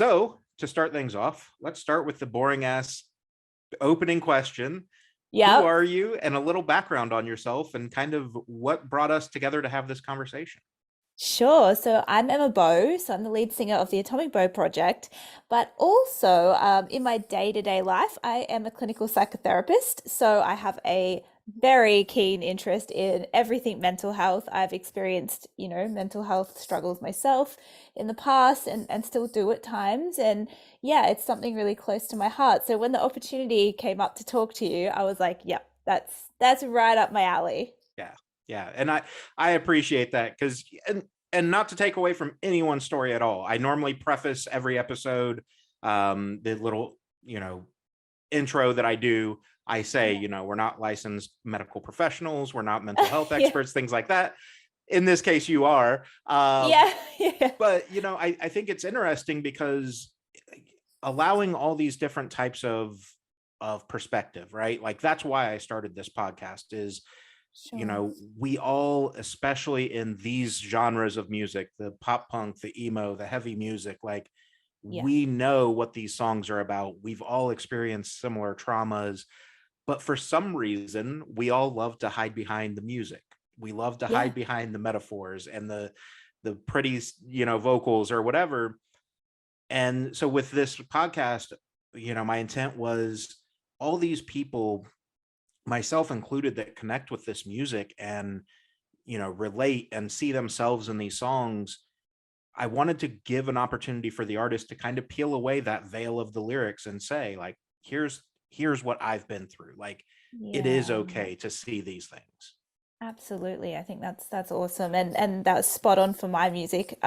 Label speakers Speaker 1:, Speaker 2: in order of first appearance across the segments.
Speaker 1: So to start things off, let's start with the boring ass opening question. Who
Speaker 2: Yep.
Speaker 1: are you, and a little background on yourself and kind of what brought us together to have this conversation?
Speaker 2: Sure. So I'm Emma Beau. So I'm the lead singer of the Atomic Beau project. But also, in my day-to-day life, I am a clinical psychotherapist. So I have a very keen interest in everything mental health. I've experienced, mental health struggles myself in the past and still do at times. And yeah, it's something really close to my heart. So when the opportunity came up to talk to you, I was like, yep, that's right up my alley.
Speaker 1: Yeah. Yeah. And I appreciate that because and not to take away from anyone's story at all. I normally preface every episode, the little, intro that I do. I say, we're not licensed medical professionals, we're not mental health
Speaker 2: Yeah.
Speaker 1: experts, things like that. In this case, you are.
Speaker 2: Yeah. Yeah.
Speaker 1: But I think it's interesting because allowing all these different types of perspective, right? Like that's why I started this podcast is
Speaker 2: Sure.
Speaker 1: we all, especially in these genres of music, the pop punk, the emo, the heavy music, like
Speaker 2: Yeah.
Speaker 1: we know what these songs are about. We've all experienced similar traumas, but for some reason we all love to hide behind the music. We love to
Speaker 2: Yeah.
Speaker 1: hide behind the metaphors and the pretty vocals or whatever. And so with this podcast, my intent was all these people, myself included, that connect with this music and relate and see themselves in these songs. I wanted to give an opportunity for the artist to kind of peel away that veil of the lyrics and say, like, here's what I've been through. Like, it is
Speaker 2: Yeah.
Speaker 1: okay to see these things.
Speaker 2: Absolutely. I think that's awesome. And that's spot on for my music.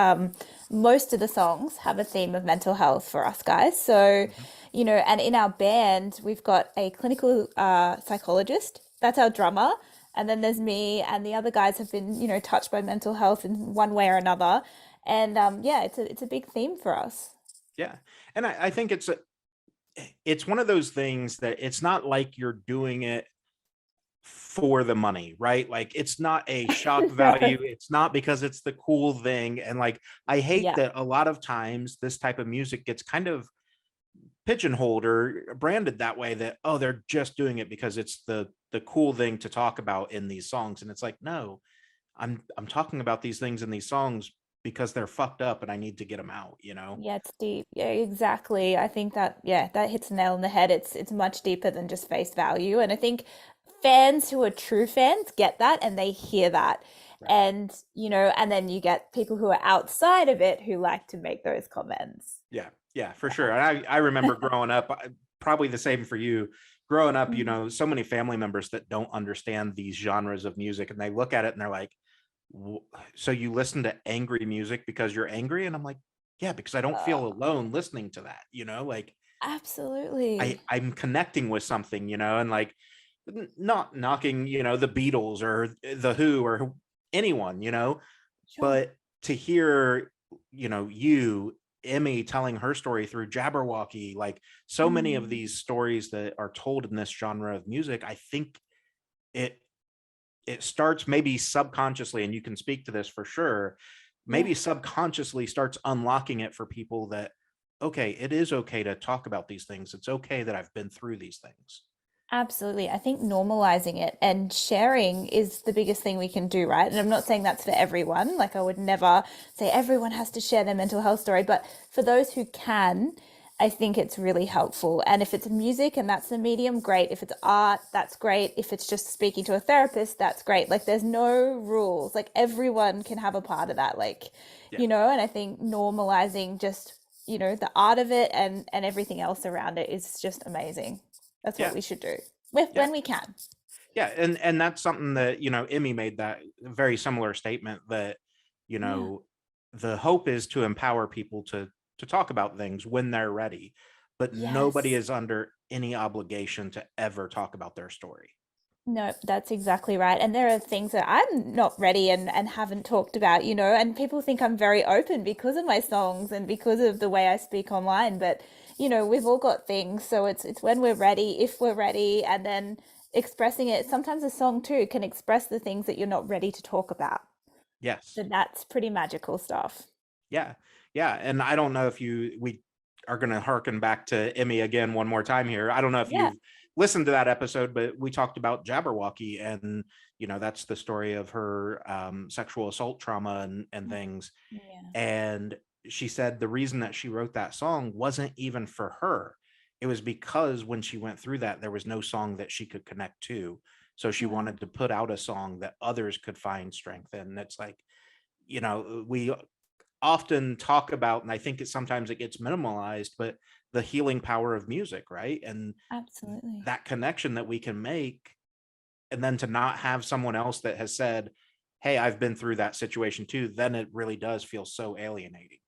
Speaker 2: Most of the songs have a theme of mental health for us guys. So,
Speaker 1: Mhm.
Speaker 2: and in our band, we've got a clinical psychologist. That's our drummer. And then there's me, and the other guys have been, touched by mental health in one way or another. And yeah, it's a big theme for us.
Speaker 1: Yeah. And I think it's one of those things that it's not like you're doing it for the money, right? Like it's not a shock
Speaker 2: No.
Speaker 1: value. It's not because it's the cool thing. And like I hate
Speaker 2: Yeah.
Speaker 1: that a lot of times this type of music gets kind of pigeonholed or branded that way, that oh, they're just doing it because it's the cool thing to talk about in these songs. And it's like, no, I'm talking about these things in these songs because they're fucked up and I need to get them out.
Speaker 2: Yeah, it's deep. Yeah, exactly. I think that yeah, that hits the nail on the head. It's much deeper than just face value. And I think fans who are true fans get that and they hear that.
Speaker 1: Right.
Speaker 2: And and then you get people who are outside of it who like to make those comments.
Speaker 1: Yeah, yeah, for sure. And I remember growing up, probably the same for you. Growing up,
Speaker 2: Mm.
Speaker 1: so many family members that don't understand these genres of music, and they look at it and they're like, "So you listen to angry music because you're angry?" And I'm like, "Yeah, because I don't feel
Speaker 2: Uh,
Speaker 1: alone listening to that." Like
Speaker 2: absolutely.
Speaker 1: I'm connecting with something, and like not knocking, the Beatles or the Who or anyone,
Speaker 2: Sure.
Speaker 1: but to hear, you, Emmy, telling her story through Jabberwocky, like so many of
Speaker 2: Mm.
Speaker 1: these stories that are told in this genre of music, I think it it starts maybe subconsciously, and you can speak to this for sure,
Speaker 2: Yeah.
Speaker 1: maybe subconsciously starts unlocking it for people that, okay, it is okay to talk about these things. It's okay that I've been through these things.
Speaker 2: Absolutely. I think normalizing it and sharing is the biggest thing we can do, right? And I'm not saying that's for everyone. Like, I would never say everyone has to share their mental health story, but for those who can, I think it's really helpful. And if it's music and that's the medium, great. If it's art, that's great. If it's just speaking to a therapist, that's great. Like, there's no rules. Like, everyone can have a part of that. Like,
Speaker 1: Yeah.
Speaker 2: and I think normalizing just, the art of it and everything else around it is just amazing. That's what
Speaker 1: Yeah.
Speaker 2: we should do
Speaker 1: Yeah.
Speaker 2: when we can.
Speaker 1: Yeah, and that's something that, Emmy made that very similar statement that, you
Speaker 2: Yeah.
Speaker 1: know, the hope is to empower people to talk about things when they're ready, but nobody
Speaker 2: Yes.
Speaker 1: is under any obligation to ever talk about their story.
Speaker 2: No, that's exactly right. And there are things that I'm not ready and haven't talked about, and people think I'm very open because of my songs and because of the way I speak online. But, we've all got things. So it's when we're ready, if we're ready, and then expressing it. Sometimes a song too can express the things that you're not ready to talk about.
Speaker 1: Yes.
Speaker 2: So that's pretty magical stuff.
Speaker 1: Yeah. Yeah, and I don't know if we are going to harken back to Emmy again one more time here. I don't know if
Speaker 2: Yeah.
Speaker 1: you've listened to that episode, but we talked about Jabberwocky, and that's the story of her sexual assault trauma and things.
Speaker 2: Yeah.
Speaker 1: And she said the reason that she wrote that song wasn't even for her. It was because when she went through that, there was no song that she could connect to. So she
Speaker 2: Wow.
Speaker 1: wanted to put out a song that others could find strength in. It's like, we often talk about, and I think sometimes it gets minimalized, but the healing power of music, right? And
Speaker 2: Absolutely.
Speaker 1: that connection that we can make, and then to not have someone else that has said, hey, I've been through that situation too, then it really does feel so alienating.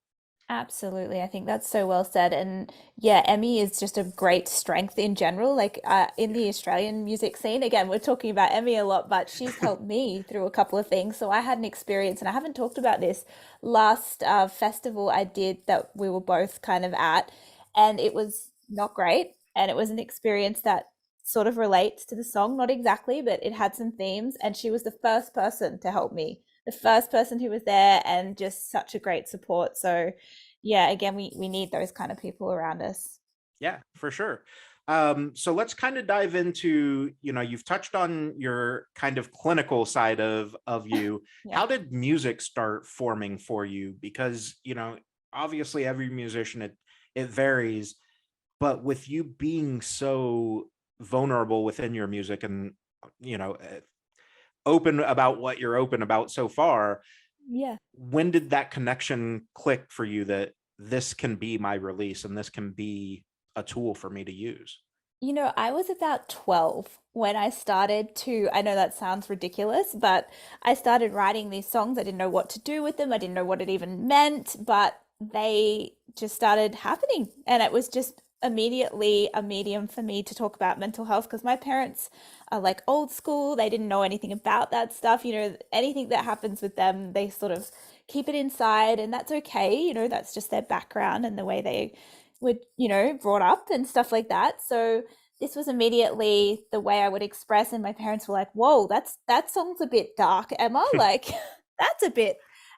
Speaker 2: Absolutely. I think that's so well said. And yeah, Emmy is just a great strength in general. Like in
Speaker 1: Yeah.
Speaker 2: the Australian music scene, again, we're talking about Emmy a lot, but she's helped me through a couple of things. So I had an experience, and I haven't talked about this last festival I did that we were both kind of at, and it was not great. And it was an experience that sort of relates to the song, not exactly, but it had some themes. And she was the first person to help me, the first person who was there, and just such a great support. So, yeah, again, we need those kind of people around us.
Speaker 1: Yeah, for sure. So let's kind of dive into, you've touched on your kind of clinical side of you.
Speaker 2: Yeah.
Speaker 1: How did music start forming for you? Because, obviously every musician, it varies, but with you being so vulnerable within your music and, open about what you're open about so far,
Speaker 2: Yeah.
Speaker 1: when did that connection click for you that this can be my release and this can be a tool for me to use?
Speaker 2: I was about 12 when I started to, I know that sounds ridiculous, but I started writing these songs. I didn't know what to do with them. I didn't know what it even meant, but they just started happening. And it was just immediately a medium for me to talk about mental health because my parents are like old school. They didn't know anything about that stuff. Anything that happens with them, they sort of keep it inside, and that's okay. That's just their background and the way they were, brought up and stuff like that. So this was immediately the way I would express, and my parents were like, "Whoa, that song's a bit dark, Emma. Like, that's a bit,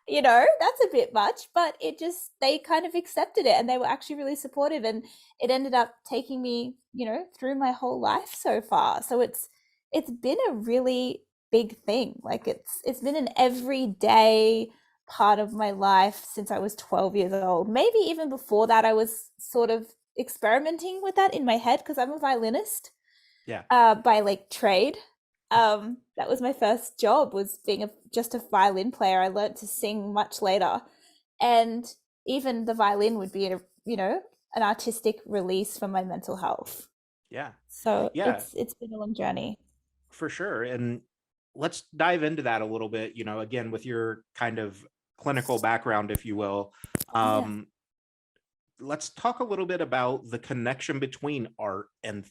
Speaker 2: that's a bit much." But it just they kind of accepted it, and they were actually really supportive, and it ended up taking me, through my whole life so far. So it's been a really big thing. Like it's been an everyday part of my life since I was 12 years old. Maybe even before that, I was sort of experimenting with that in my head because I'm a violinist
Speaker 1: Yeah.
Speaker 2: by like trade. That was my first job, was being just a violin player. I learned to sing much later, and even the violin would be an artistic release for my mental health.
Speaker 1: Yeah.
Speaker 2: So
Speaker 1: Yeah,
Speaker 2: it's been a long journey.
Speaker 1: for sure. And let's dive into that a little bit, again, with your kind of clinical background, if you will.
Speaker 2: Yeah.
Speaker 1: Um, let's talk a little bit about the connection between art and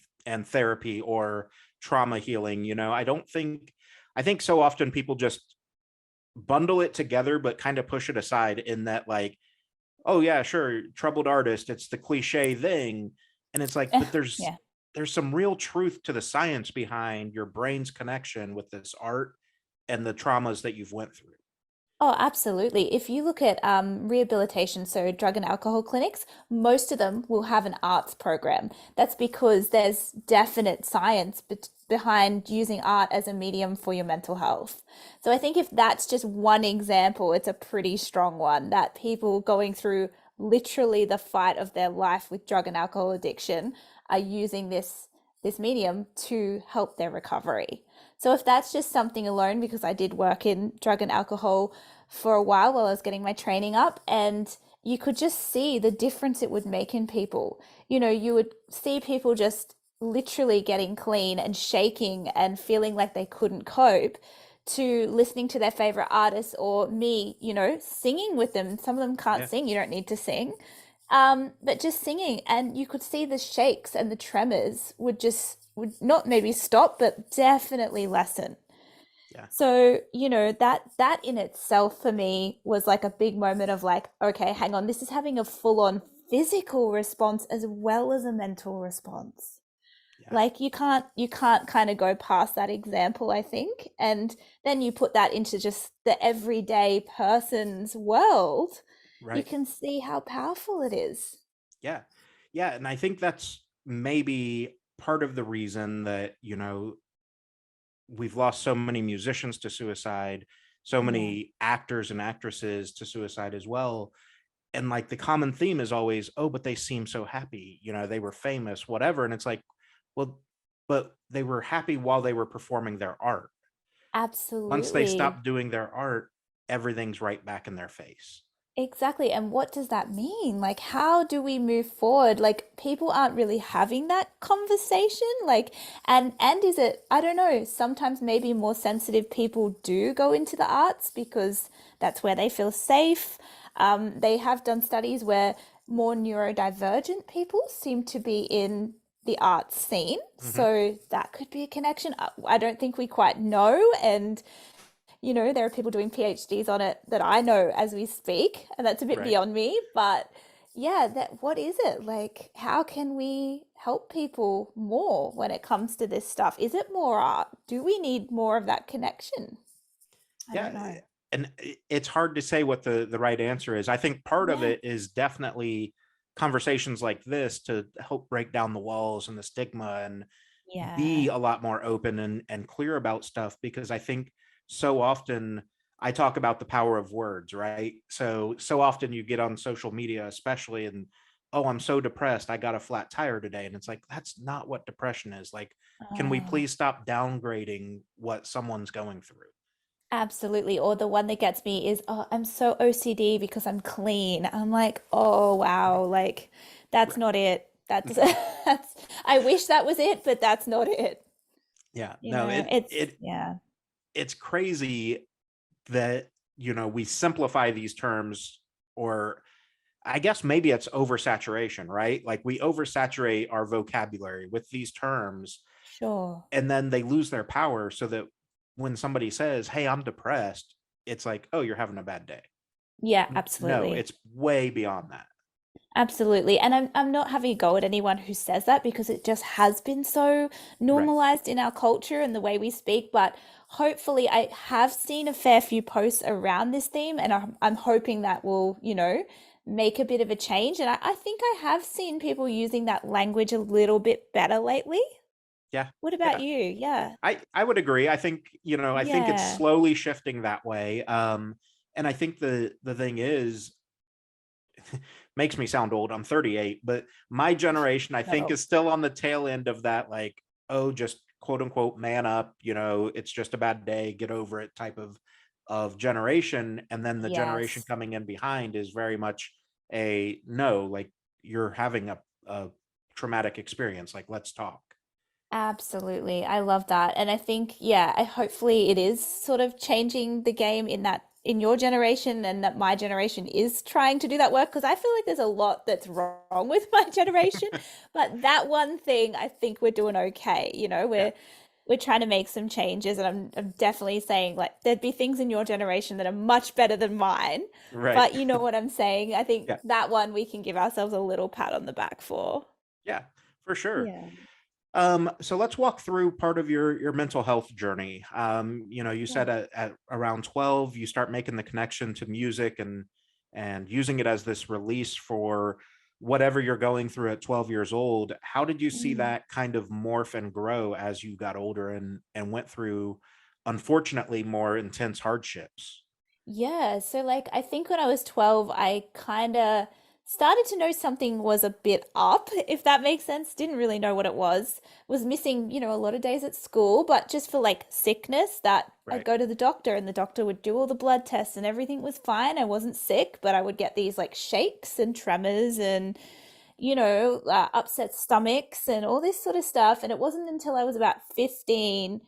Speaker 1: therapy or trauma healing. I think so often people just bundle it together but kind of push it aside, in that, like, oh yeah, sure, troubled artist, it's the cliche thing. And it's like, but there's
Speaker 2: Yeah.
Speaker 1: there's some real truth to the science behind your brain's connection with this art and the traumas that you've went through.
Speaker 2: Oh, absolutely. If you look at rehabilitation, so drug and alcohol clinics, most of them will have an arts program. That's because there's definite science behind using art as a medium for your mental health. So I think if that's just one example, it's a pretty strong one, that people going through literally the fight of their life with drug and alcohol addiction are using this medium to help their recovery. So if that's just something alone, because I did work in drug and alcohol for a while I was getting my training up, and you could just see the difference it would make in people. You would see people just literally getting clean and shaking and feeling like they couldn't cope, to listening to their favorite artists, or me, singing with them. Some of them can't
Speaker 1: Yeah.
Speaker 2: sing, you don't need to sing. But just singing, and you could see the shakes and the tremors would not maybe stop, but definitely lessen.
Speaker 1: Yeah.
Speaker 2: So, that in itself for me was like a big moment of like, okay, hang on, this is having a full-on physical response as well as a mental response.
Speaker 1: Yeah.
Speaker 2: Like you can't kind of go past that example, I think. And then you put that into just the everyday person's world, you
Speaker 1: Right.
Speaker 2: can see how powerful it is.
Speaker 1: Yeah. Yeah, and I think that's maybe part of the reason that, we've lost so many musicians to suicide, so
Speaker 2: Yeah,
Speaker 1: many actors and actresses to suicide as well. And like the common theme is always, oh, but they seem so happy, they were famous, whatever. And it's like, well, but they were happy while they were performing their art. Once they
Speaker 2: absolutely.
Speaker 1: stop doing their art, everything's right back in their face.
Speaker 2: Exactly. And what does that mean? Like, how do we move forward? Like, people aren't really having that conversation. Like, and is it, I don't know, sometimes maybe more sensitive people do go into the arts because that's where they feel safe. They have done studies where more neurodivergent people seem to be in the arts scene.
Speaker 1: Hmm.
Speaker 2: So that could be a connection. I don't think we quite know. And there are people doing PhDs on it that I know as we speak, and that's a bit
Speaker 1: Right.
Speaker 2: beyond me. But yeah, that what is it? Like, how can we help people more when it comes to this stuff? Is it more art? Do we need more of that connection? I
Speaker 1: Yeah.
Speaker 2: don't know.
Speaker 1: And it's hard to say what the right answer is. I think part of
Speaker 2: Yeah.
Speaker 1: it is definitely conversations like this to help break down the walls and the stigma and be
Speaker 2: Yeah.
Speaker 1: a lot more open and clear about stuff, because I think so often I talk about the power of words, right? So often you get on social media, especially, and oh, I'm so depressed, I got a flat tire today. And it's like, that's not what depression is. Like, can we
Speaker 2: Oh,
Speaker 1: please stop downgrading what someone's going through?
Speaker 2: absolutely. Or the one that gets me is, oh, I'm so OCD because I'm clean. I'm like, oh wow, like that's
Speaker 1: Right.
Speaker 2: not it. That's that's I wish that was it, but that's not it.
Speaker 1: Yeah, no, it
Speaker 2: It's
Speaker 1: it
Speaker 2: yeah.
Speaker 1: it's crazy that we simplify these terms, or I guess maybe it's oversaturation, right? Like we oversaturate our vocabulary with these terms,
Speaker 2: Sure.
Speaker 1: and then they lose their power, so that when somebody says, "Hey, I'm depressed," it's like, "Oh, you're having a bad day."
Speaker 2: Yeah,
Speaker 1: No,
Speaker 2: absolutely.
Speaker 1: it's way beyond that.
Speaker 2: Absolutely. And I'm not having a go at anyone who says that because it just has been so
Speaker 1: Right.
Speaker 2: normalized in our culture and the way we speak. But hopefully, I have seen a fair few posts around this theme, and I'm hoping that will, make a bit of a change. And I think I have seen people using that language a little bit better lately.
Speaker 1: Yeah.
Speaker 2: What about
Speaker 1: Yeah.
Speaker 2: you? Yeah.
Speaker 1: I would agree. I think it's
Speaker 2: Yeah.
Speaker 1: slowly shifting that way. And I think the thing is, makes me sound old. I'm 38, but my generation, I
Speaker 2: Not
Speaker 1: think,
Speaker 2: all.
Speaker 1: is still on the tail end of that, like, oh, just quote unquote man up, it's just a bad day, get over it type of generation. And then the generation
Speaker 2: Yes.
Speaker 1: coming in behind is very much a no, like you're having a traumatic experience. Like, let's talk.
Speaker 2: Absolutely. I love that. And I think, yeah, hopefully it is sort of changing the game in your generation and that my generation is trying to do that work because I feel like there's a lot that's wrong with my generation. But that one thing, I think we're doing okay.
Speaker 1: Yeah.
Speaker 2: We're trying to make some changes and I'm definitely saying like there'd be things in your generation that are much better than mine.
Speaker 1: Right.
Speaker 2: But you know what I'm saying? I think
Speaker 1: Yeah.
Speaker 2: that one we can give ourselves a little pat on the back for.
Speaker 1: Yeah, for sure.
Speaker 2: Yeah.
Speaker 1: So let's walk through part of your mental health journey. You
Speaker 2: Yeah.
Speaker 1: said at around 12, you start making the connection to music and using it as this release for whatever you're going through at 12 years old. How did you see
Speaker 2: Mm.
Speaker 1: that kind of morph and grow as you got older and went through, unfortunately, more intense hardships?
Speaker 2: Yeah, so like I think when I was 12, I kind of started to know something was a bit up, if that makes sense. Didn't really know what it was. Was missing, a lot of days at school, but just for like sickness that I'd
Speaker 1: Right.
Speaker 2: go to the doctor and the doctor would do all the blood tests and everything was fine. I wasn't sick, but I would get these like shakes and tremors and, upset stomachs and all this sort of stuff. And it wasn't until I was about 15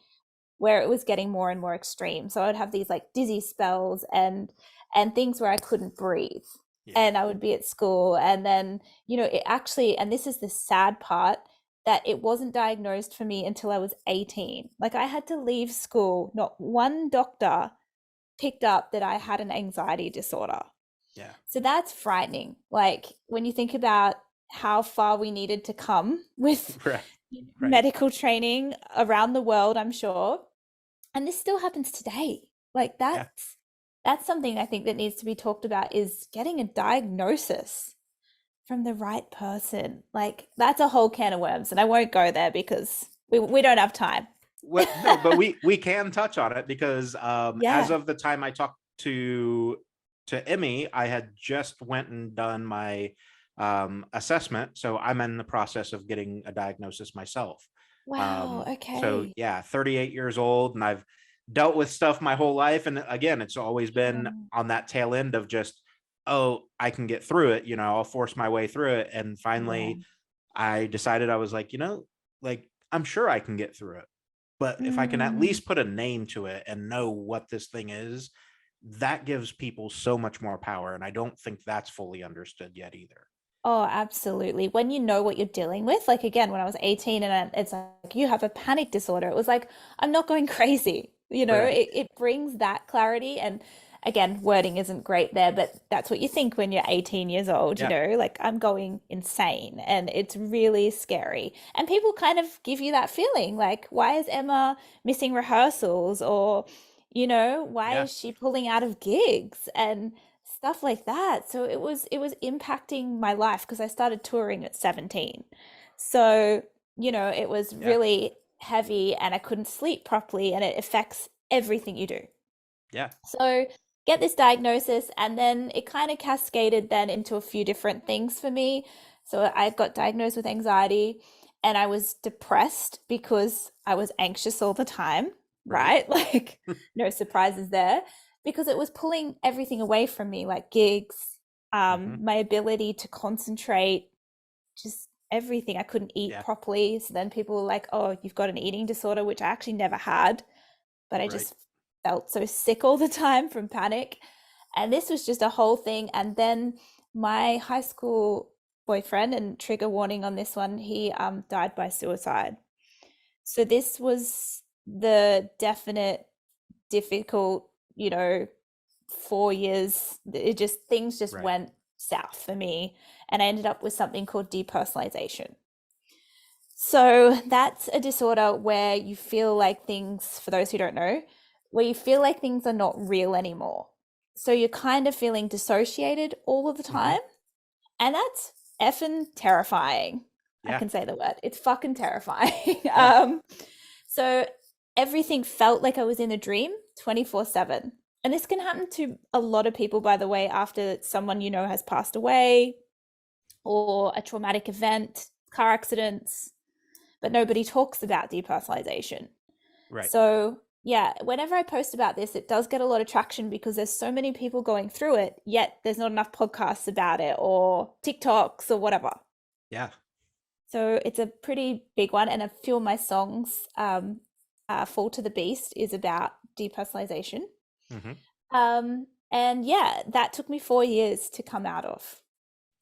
Speaker 2: where it was getting more and more extreme. So I would have these like dizzy spells and things where I couldn't breathe.
Speaker 1: Yeah.
Speaker 2: And I would be at school and then, it actually and this is the sad part that it wasn't diagnosed for me until I was 18. Like I had to leave school. Not one doctor picked up that I had an anxiety disorder.
Speaker 1: Yeah.
Speaker 2: So that's frightening. Like when you think about how far we needed to come with
Speaker 1: Right. Right.
Speaker 2: medical training around the world, I'm sure, and this still happens today. Like
Speaker 1: Yeah.
Speaker 2: that's something I think that needs to be talked about is getting a diagnosis from the right person. Like that's a whole can of worms, and I won't go there because we don't have time.
Speaker 1: What no, but we can touch on it because as
Speaker 2: Yeah.
Speaker 1: of the time I talked to Emmy, I had just went and done my assessment, so I'm in the process of getting a diagnosis myself.
Speaker 2: Wow.
Speaker 1: So
Speaker 2: Okay.
Speaker 1: yeah, 38 years old, and I've dealt with stuff my whole life, and again, it's always been
Speaker 2: Sure.
Speaker 1: on that tail end of just, oh, I can get through it, I'll force my way through it, and
Speaker 2: Yeah.
Speaker 1: finally I decided, I was like, like I'm sure I can get through it, but if I can at
Speaker 2: Mm.
Speaker 1: least put a name to it and know what this thing is, that gives people so much more power. And I don't think that's fully understood yet either.
Speaker 2: Oh, absolutely. When you know what you're dealing with, like again, when I was 18 and it's like you have a panic disorder, it was like, I'm not going crazy.
Speaker 1: Right.
Speaker 2: It brings that clarity. And again, wording isn't great there, but that's what you think when you're 18 years old,
Speaker 1: Yeah.
Speaker 2: like I'm going insane and it's really scary. And people kind of give you that feeling like, why is Emma missing rehearsals? Or, why
Speaker 1: Yeah.
Speaker 2: is she pulling out of gigs? And stuff like that. So it was impacting my life because I started touring at 17. So, it was
Speaker 1: Yeah.
Speaker 2: really heavy and I couldn't sleep properly and it affects everything you do.
Speaker 1: Yeah.
Speaker 2: So, get this diagnosis and then it kind of cascaded then into a few different things for me. So, I got diagnosed with anxiety and I was depressed because I was anxious all the time,
Speaker 1: Right.
Speaker 2: right? Like no surprises there because it was pulling everything away from me, like gigs,
Speaker 1: Hmm.
Speaker 2: my ability to concentrate, just everything. I couldn't eat
Speaker 1: Yeah.
Speaker 2: properly. So then people were like, "Oh, you've got an eating disorder," which I actually never had, but I
Speaker 1: Right.
Speaker 2: just felt so sick all the time from panic. And this was just a whole thing. And then my high school boyfriend, and trigger warning on this one, he died by suicide. So this was the definite difficult, 4 years. It just things just
Speaker 1: Right.
Speaker 2: went south for me, and I ended up with something called depersonalization. So that's a disorder where you feel like things, for those who don't know, where you feel like things are not real anymore. So you're kind of feeling dissociated all of the
Speaker 1: Hmm.
Speaker 2: time. And that's effing terrifying. I
Speaker 1: Yeah.
Speaker 2: can say the word. It's fucking terrifying.
Speaker 1: Yeah.
Speaker 2: So everything felt like I was in a dream 24/7. And this can happen to a lot of people, by the way, after someone has passed away or a traumatic event, car accidents, but nobody talks about depersonalization.
Speaker 1: Right.
Speaker 2: So, yeah, whenever I post about this, it does get a lot of traction because there's so many people going through it, yet there's not enough podcasts about it or TikToks or whatever.
Speaker 1: Yeah.
Speaker 2: So it's a pretty big one. And a few of my songs, Fall to the Beast, is about depersonalization.
Speaker 1: Hmm.
Speaker 2: And yeah, that took me 4 years to come out of.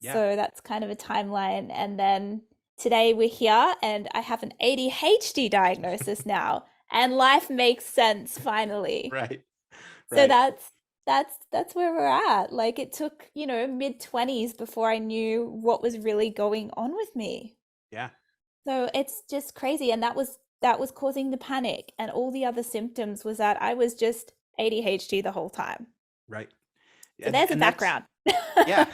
Speaker 1: Yeah.
Speaker 2: So that's kind of a timeline. And then today we're here, and I have an ADHD diagnosis now, and life makes sense finally.
Speaker 1: Right.
Speaker 2: So
Speaker 1: Right.
Speaker 2: that's where we're at. Like it took, mid-20s before I knew what was really going on with me.
Speaker 1: Yeah.
Speaker 2: So it's just crazy. And that was causing the panic. And all the other symptoms was that I was just ADHD the whole time.
Speaker 1: Right.
Speaker 2: So
Speaker 1: And
Speaker 2: there's a
Speaker 1: and that's
Speaker 2: background.
Speaker 1: yeah.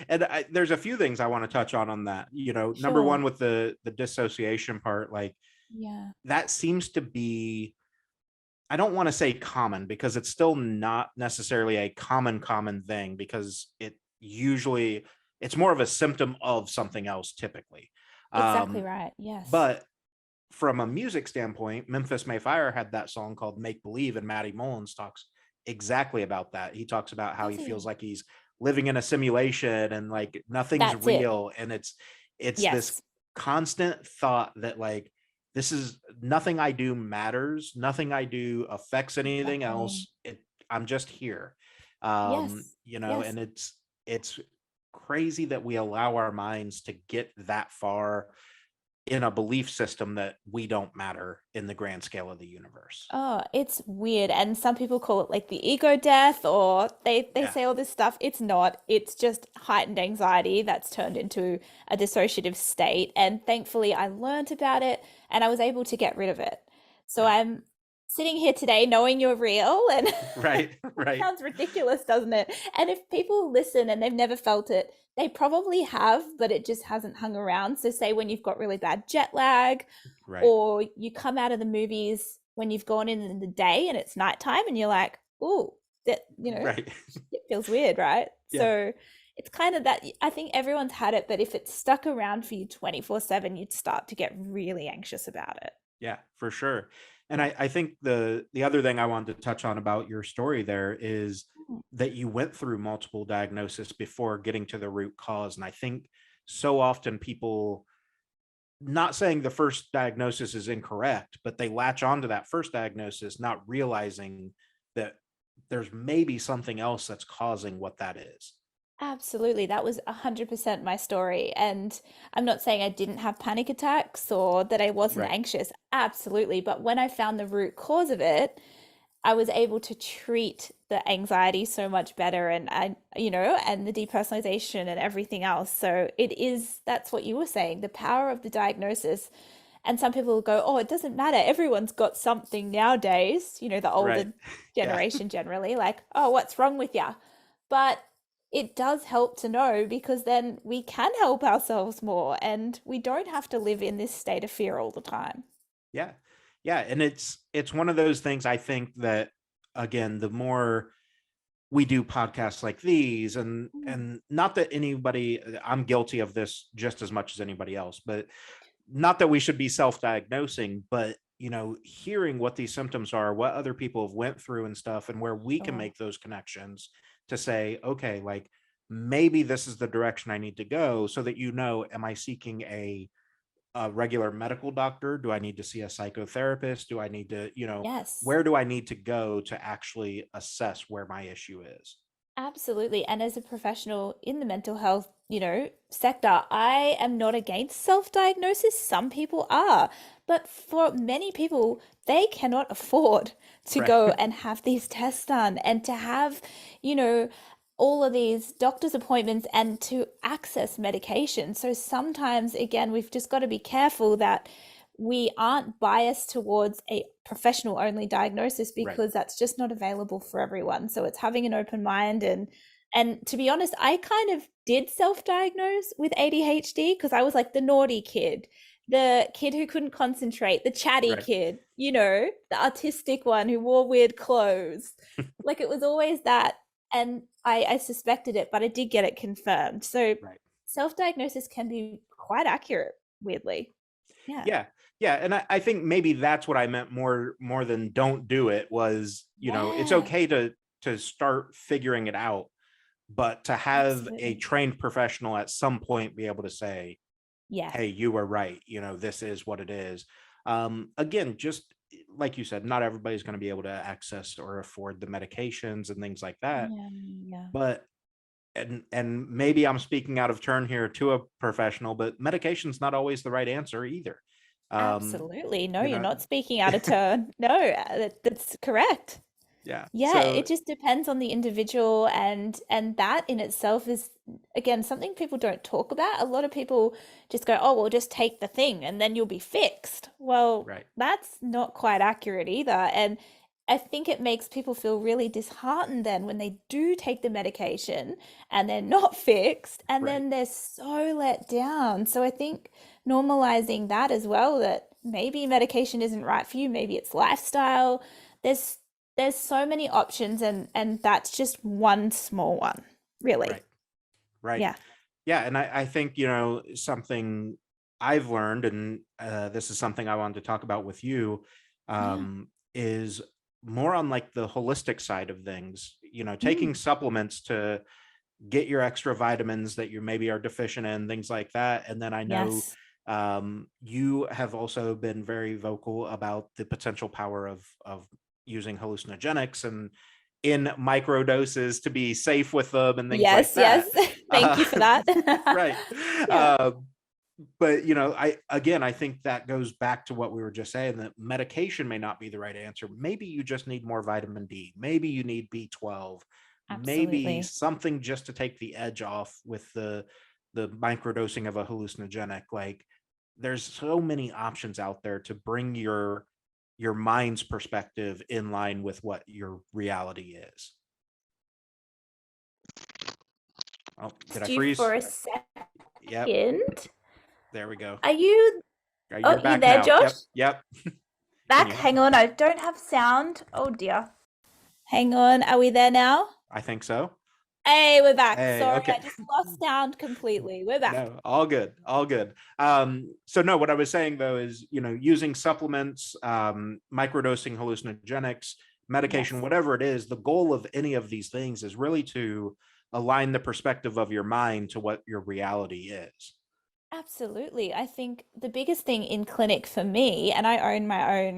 Speaker 1: And there's a few things I want to touch on that. Number
Speaker 2: Sure.
Speaker 1: one, with the dissociation part, like
Speaker 2: Yeah.
Speaker 1: that seems to be, I don't want to say common because it's still not necessarily a common thing, because it's more of a symptom of something else typically.
Speaker 2: Exactly
Speaker 1: Um,
Speaker 2: right. Yes.
Speaker 1: but from a music standpoint, Memphis Mayfire had that song called Make Believe, and Matty Mullins talks exactly about that. He talks about how
Speaker 2: Does
Speaker 1: he feels
Speaker 2: he?
Speaker 1: like he's living in a simulation and like nothing's
Speaker 2: That's it.
Speaker 1: real. And it's this
Speaker 2: Yes.
Speaker 1: constant thought that like, this is nothing I do matters, nothing I do affects anything
Speaker 2: Exactly.
Speaker 1: else. I'm just here.
Speaker 2: Yes. Yes.
Speaker 1: And it's crazy that we allow our minds to get that far in a belief system that we don't matter in the grand scale of the universe.
Speaker 2: Oh, it's weird. And some people call it like the ego death, or they
Speaker 1: Yeah.
Speaker 2: say all this stuff. It's not. It's just heightened anxiety that's turned into a dissociative state. And thankfully, I learned about it and I was able to get rid of it. So
Speaker 1: Yeah.
Speaker 2: sitting here today knowing you're real, and
Speaker 1: Right,
Speaker 2: it
Speaker 1: right,
Speaker 2: sounds ridiculous, doesn't it? And if people listen and they've never felt it, they probably have, but it just hasn't hung around. So say when you've got really bad jet lag,
Speaker 1: right,
Speaker 2: or you come out of the movies when you've gone in the day and it's nighttime and you're like, oh, that,
Speaker 1: right.
Speaker 2: it feels weird, right?
Speaker 1: Yeah.
Speaker 2: So it's kind of that. I think everyone's had it, but if it's stuck around for you 24/7, you'd start to get really anxious about it.
Speaker 1: Yeah, for sure. And
Speaker 2: Yeah.
Speaker 1: I think the other thing I wanted to touch on about your story there is
Speaker 2: Mm.
Speaker 1: that you went through multiple diagnoses before getting to the root cause. And I think so often people, not saying the first diagnosis is incorrect, but they latch on to that first diagnosis, not realizing that there's maybe something else that's causing what that is.
Speaker 2: Absolutely. That was 100% my story. And I'm not saying I didn't have panic attacks or that I wasn't
Speaker 1: Right.
Speaker 2: anxious. Absolutely. But when I found the root cause of it, I was able to treat the anxiety so much better, and and the depersonalization and everything else. So that's what you were saying, the power of the diagnosis. And some people will go, oh, it doesn't matter. Everyone's got something nowadays, the
Speaker 1: Right.
Speaker 2: older
Speaker 1: Yeah.
Speaker 2: generation generally, like, oh, what's wrong with you? But it does help to know, because then we can help ourselves more and we don't have to live in this state of fear all the time.
Speaker 1: Yeah. Yeah. And it's one of those things I think that, again, the more we do podcasts like these,
Speaker 2: Mm.
Speaker 1: and not that anybody, I'm guilty of this just as much as anybody else, but not that we should be self-diagnosing, but hearing what these symptoms are, what other people have went through and stuff, and where we can
Speaker 2: Sure.
Speaker 1: make those connections to say, okay, like maybe this is the direction I need to go, so that am I seeking a regular medical doctor? Do I need to see a psychotherapist? Do I need to,
Speaker 2: Yes.
Speaker 1: where do I need to go to actually assess where my issue is?
Speaker 2: Absolutely. And as a professional in the mental health, sector, I am not against self-diagnosis. Some people are, but for many people, they cannot afford to
Speaker 1: Right.
Speaker 2: go and have these tests done and to have, you know, all of these doctor's appointments and to access medication. So sometimes, again, we've just got to be careful that we aren't biased towards a professional only diagnosis,
Speaker 1: Right.
Speaker 2: because that's just not available for everyone. So it's having an open mind. And to be honest, I kind of did self-diagnose with ADHD because I was like the naughty kid, the kid who couldn't concentrate, the chatty
Speaker 1: Right.
Speaker 2: kid, the artistic one who wore weird clothes. Like it was always that. And I suspected it, but I did get it confirmed. So
Speaker 1: Right.
Speaker 2: self-diagnosis can be quite accurate, weirdly. Yeah.
Speaker 1: Yeah. Yeah. And I think maybe that's what I meant more than don't do it was, it's
Speaker 2: Yeah.
Speaker 1: okay to start figuring it out, but to have a
Speaker 2: Absolutely.
Speaker 1: trained professional at some point be able to say,
Speaker 2: Yeah.
Speaker 1: hey, you were right, this is what it is. Again, just like you said, not everybody's going to be able to access or afford the medications and things like that.
Speaker 2: Yeah. Yeah.
Speaker 1: But and maybe I'm speaking out of turn here to a professional, but medication's not always the right answer either. Um,
Speaker 2: Absolutely. No,
Speaker 1: you
Speaker 2: you're
Speaker 1: know,
Speaker 2: not speaking out of turn. No, that's correct.
Speaker 1: yeah.
Speaker 2: Yeah,
Speaker 1: So
Speaker 2: it just depends on the individual, and that in itself is, again, something people don't talk about. A lot of people just go, "Oh, well, just take the thing and then you'll be fixed." Well,
Speaker 1: right,
Speaker 2: that's not quite accurate either. And I think it makes people feel really disheartened then when they do take the medication and they're not fixed, and
Speaker 1: right,
Speaker 2: then they're so let down. So I think normalizing that as well, that maybe medication isn't right for you, maybe it's lifestyle. There's there's so many options, and that's just one small one, really.
Speaker 1: right, right.
Speaker 2: Yeah.
Speaker 1: Yeah, and I think something I've learned, and this is something I wanted to talk about with you,
Speaker 2: Yeah.
Speaker 1: is more on like the holistic side of things. Taking
Speaker 2: Mm.
Speaker 1: supplements to get your extra vitamins that you maybe are deficient in, things like that. And then I know
Speaker 2: Yes.
Speaker 1: you have also been very vocal about the potential power of using hallucinogenics and in micro doses to be safe with them and things like
Speaker 2: Yes, yes.
Speaker 1: that.
Speaker 2: Thank you for that.
Speaker 1: Right.
Speaker 2: Yeah.
Speaker 1: Uh, but I think that goes back to what we were just saying, that medication may not be the right answer. Maybe you just need more vitamin D. Maybe you need B12. Maybe
Speaker 2: Absolutely.
Speaker 1: something just to take the edge off with the microdosing of a hallucinogenic. Like there's so many options out there to bring your your mind's perspective in line with what your reality is. Oh, did I
Speaker 2: You for
Speaker 1: freeze?
Speaker 2: a
Speaker 1: Yep.
Speaker 2: second.
Speaker 1: There we go.
Speaker 2: Are you?
Speaker 1: You're
Speaker 2: Oh, you
Speaker 1: back
Speaker 2: there,
Speaker 1: now.
Speaker 2: Josh?
Speaker 1: Yep. Yep. Can
Speaker 2: Back?
Speaker 1: you?
Speaker 2: Hang on, I don't have sound. Oh dear. Hang on, are we there now?
Speaker 1: I think so.
Speaker 2: Hey, we're back.
Speaker 1: Hey,
Speaker 2: Sorry,
Speaker 1: okay.
Speaker 2: I just lost sound completely. We're back.
Speaker 1: No, all good, all good. So no, what I was saying though is, using supplements, microdosing hallucinogenics, medication,
Speaker 2: Yes.
Speaker 1: whatever it is, the goal of any of these things is really to align the perspective of your mind to what your reality is.
Speaker 2: Absolutely. I think the biggest thing in clinic for me, and I own my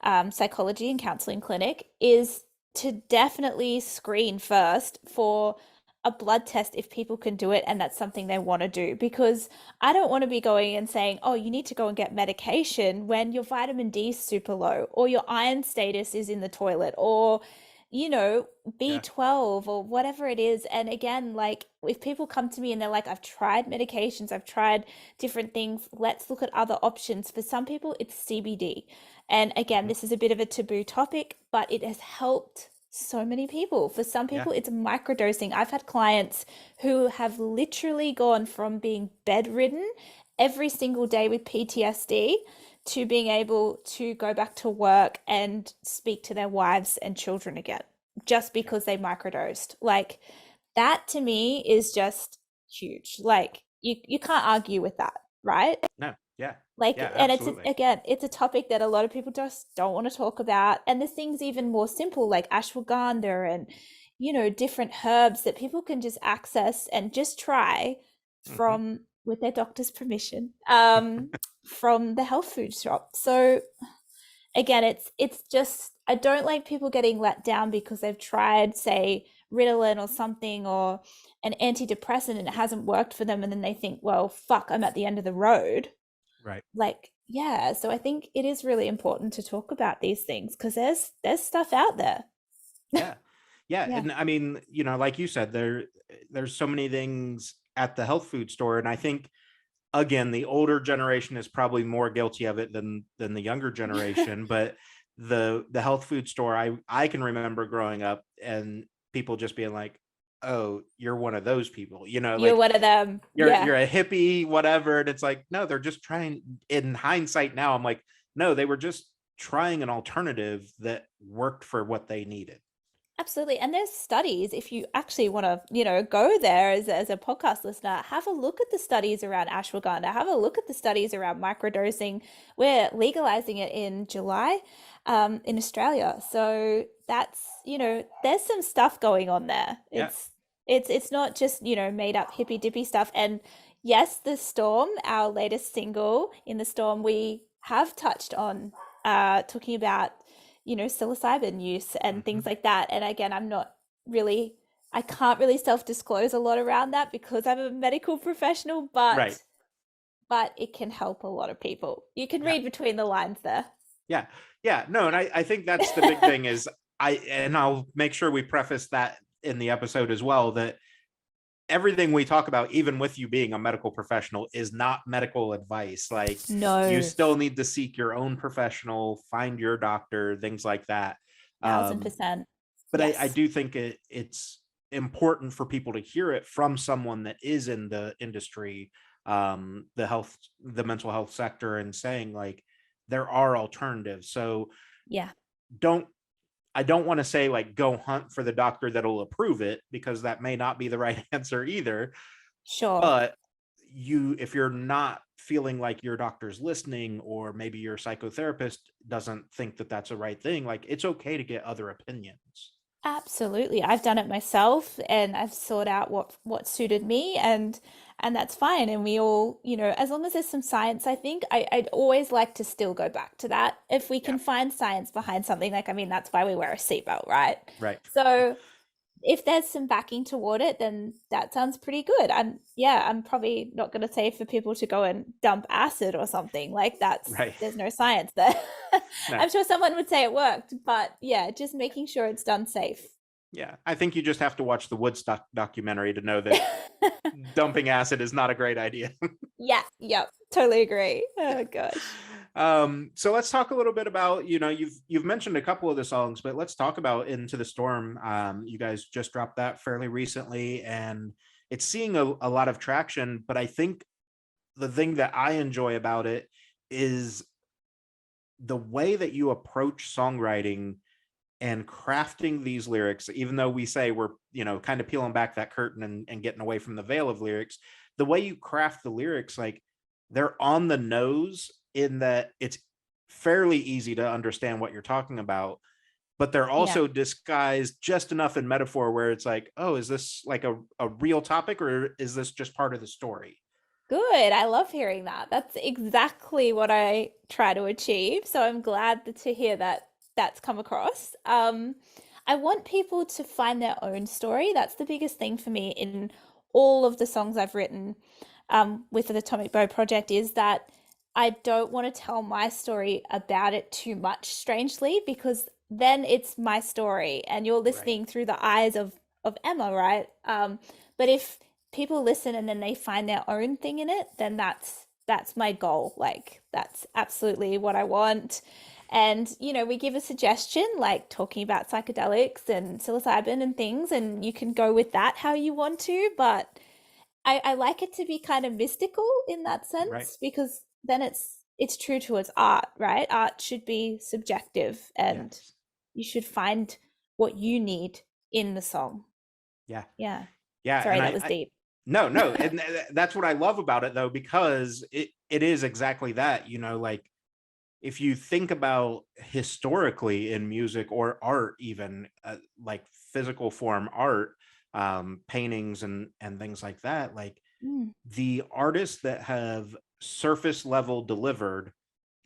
Speaker 2: own psychology and counseling clinic, is to definitely screen first for a blood test if people can do it and that's something they want to do. Because I don't want to be going and saying, oh, you need to go and get medication when your vitamin D is super low, or your iron status is in the toilet, or you know,
Speaker 1: Yeah.
Speaker 2: B12 or whatever it is. And again, like if people come to me and they're like, I've tried medications, I've tried different things, let's look at other options. For some people, it's CBD. And again,
Speaker 1: Mhm.
Speaker 2: this is a bit of a taboo topic, but it has helped so many people. For some
Speaker 1: Yeah.
Speaker 2: people, it's microdosing. I've had clients who have literally gone from being bedridden every single day with PTSD to being able to go back to work and speak to their wives and children again just
Speaker 1: Yeah.
Speaker 2: because they microdosed. Like that to me is just huge. Like you can't argue with that, right?
Speaker 1: No. Yeah.
Speaker 2: Like,
Speaker 1: Yeah.
Speaker 2: and it's
Speaker 1: Absolutely.
Speaker 2: again, it's a topic that a lot of people just don't want to talk about. And there's things even more simple like ashwagandha and, different herbs that people can just access and just try
Speaker 1: Hmm.
Speaker 2: from with their doctor's permission, from the health food shop. So again, it's just I don't like people getting let down because they've tried, say, Ritalin or something or an antidepressant and it hasn't worked for them, and then they think, well, fuck, I'm at the end of the road.
Speaker 1: Right.
Speaker 2: Like, yeah, so I think it is really important to talk about these things because there's stuff out there.
Speaker 1: Yeah. Yeah.
Speaker 2: Yeah.
Speaker 1: And I mean, like you said, there's so many things at the health food store. And I think, again, the older generation is probably more guilty of it than the younger generation. But the health food store, I can remember growing up and people just being like, oh, you're one of those people,
Speaker 2: You're
Speaker 1: like
Speaker 2: one of them.
Speaker 1: you're
Speaker 2: Yeah.
Speaker 1: a hippie, whatever. And it's like, no, they're just trying. In hindsight now, I'm like, no, they were just trying an alternative that worked for what they needed.
Speaker 2: Absolutely. And there's studies, if you actually want to, go there as a podcast listener, have a look at the studies around ashwagandha, have a look at the studies around microdosing. We're legalizing it in July, in Australia. So that's, there's some stuff going on there.
Speaker 1: Yeah.
Speaker 2: It's not just, made up hippy dippy stuff. And yes, The Storm, our latest single, In the Storm, we have touched on talking about psilocybin use and
Speaker 1: Hmm.
Speaker 2: things like that. And again, I can't really self-disclose a lot around that because I'm a medical professional,
Speaker 1: Right.
Speaker 2: but it can help a lot of people. You can
Speaker 1: Yeah.
Speaker 2: read between the lines there.
Speaker 1: Yeah. Yeah. No, and I think that's the big thing is and I'll make sure we preface that in the episode as well, that everything we talk about, even with you being a medical professional, is not medical advice. Like, you
Speaker 2: No,
Speaker 1: still need to seek your own professional, find your doctor, things like that.
Speaker 2: thousand
Speaker 1: Um,
Speaker 2: percent.
Speaker 1: but I
Speaker 2: Yes.
Speaker 1: do think it's important for people to hear it from someone that is in the industry, the mental health sector, and saying like there are alternatives. So
Speaker 2: Yeah,
Speaker 1: don't I don't want to say like go hunt for the doctor that'll approve it, because that may not be the right answer either.
Speaker 2: sure.
Speaker 1: But if you're not feeling like your doctor's listening, or maybe your psychotherapist doesn't think that that's a right thing, like it's okay to get other opinions.
Speaker 2: Absolutely. I've done it myself and I've sought out what suited me and that's fine. And we all, as long as there's some science, I think I'd always like to still go back to that. If we
Speaker 1: Yeah.
Speaker 2: can find science behind something, like I mean, that's why we wear a seatbelt, right?
Speaker 1: Right.
Speaker 2: So if there's some backing toward it, then that sounds pretty good. I'm probably not going to say for people to go and dump acid or something like
Speaker 1: Right.
Speaker 2: there's no science there.
Speaker 1: No.
Speaker 2: I'm sure someone would say it worked, but yeah, just making sure it's done safe.
Speaker 1: Yeah. I think you just have to watch the Woodstock documentary to know that dumping acid is not a great idea.
Speaker 2: Yeah, yep, totally agree. Oh gosh.
Speaker 1: So let's talk a little bit about, you've mentioned a couple of the songs, but let's talk about Into the Storm. You guys just dropped that fairly recently, and it's seeing a lot of traction. But I think the thing that I enjoy about it is the way that you approach songwriting and crafting these lyrics, even though we say we're, kind of peeling back that curtain and getting away from the veil of lyrics, the way you craft the lyrics, like they're on the nose in that it's fairly easy to understand what you're talking about, but they're
Speaker 2: Yeah.
Speaker 1: also disguised just enough in metaphor where it's like, oh, is this like a real topic, or is this just part of the story?
Speaker 2: Good. I love hearing that. That's exactly what I try to achieve. So I'm glad to hear that that's come across. I want people to find their own story. That's the biggest thing for me in all of the songs I've written with the Atomic Bow project is that I don't want to tell my story about it too much, strangely, because then it's my story and you're
Speaker 1: Right.
Speaker 2: listening through the eyes of Emma, right? But if people listen and then they find their own thing in it, then that's my goal. Like that's absolutely what I want. And we give a suggestion like talking about psychedelics and psilocybin and things, and you can go with that how you want to, but I like it to be kind of mystical in that
Speaker 1: Right.
Speaker 2: sense because then it's true to its art, right? Art should be subjective and
Speaker 1: Yes.
Speaker 2: you should find what you need in the song.
Speaker 1: Yeah.
Speaker 2: Yeah.
Speaker 1: Yeah.
Speaker 2: Sorry,
Speaker 1: And
Speaker 2: that was
Speaker 1: I
Speaker 2: deep.
Speaker 1: no, no, and that's what I love about it though, because it is exactly that, like if you think about historically in music or art, even like physical form art, paintings and things like that, like
Speaker 2: Mm,
Speaker 1: the artists that have surface level delivered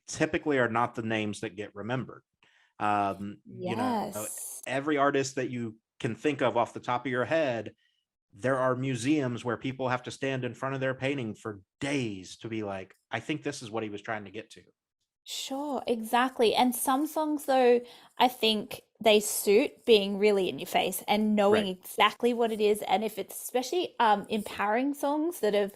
Speaker 1: typically are not the names that get remembered. um you know
Speaker 2: yes.
Speaker 1: every artist that you can think of off the top of your head, there are museums where people have to stand in front of their painting for days to be like, I think this is what he was trying to get to.
Speaker 2: Sure, exactly. And some songs, though, I think they suit being really in your face and knowing
Speaker 1: Right.
Speaker 2: exactly what it is. And if it's especially empowering songs that have,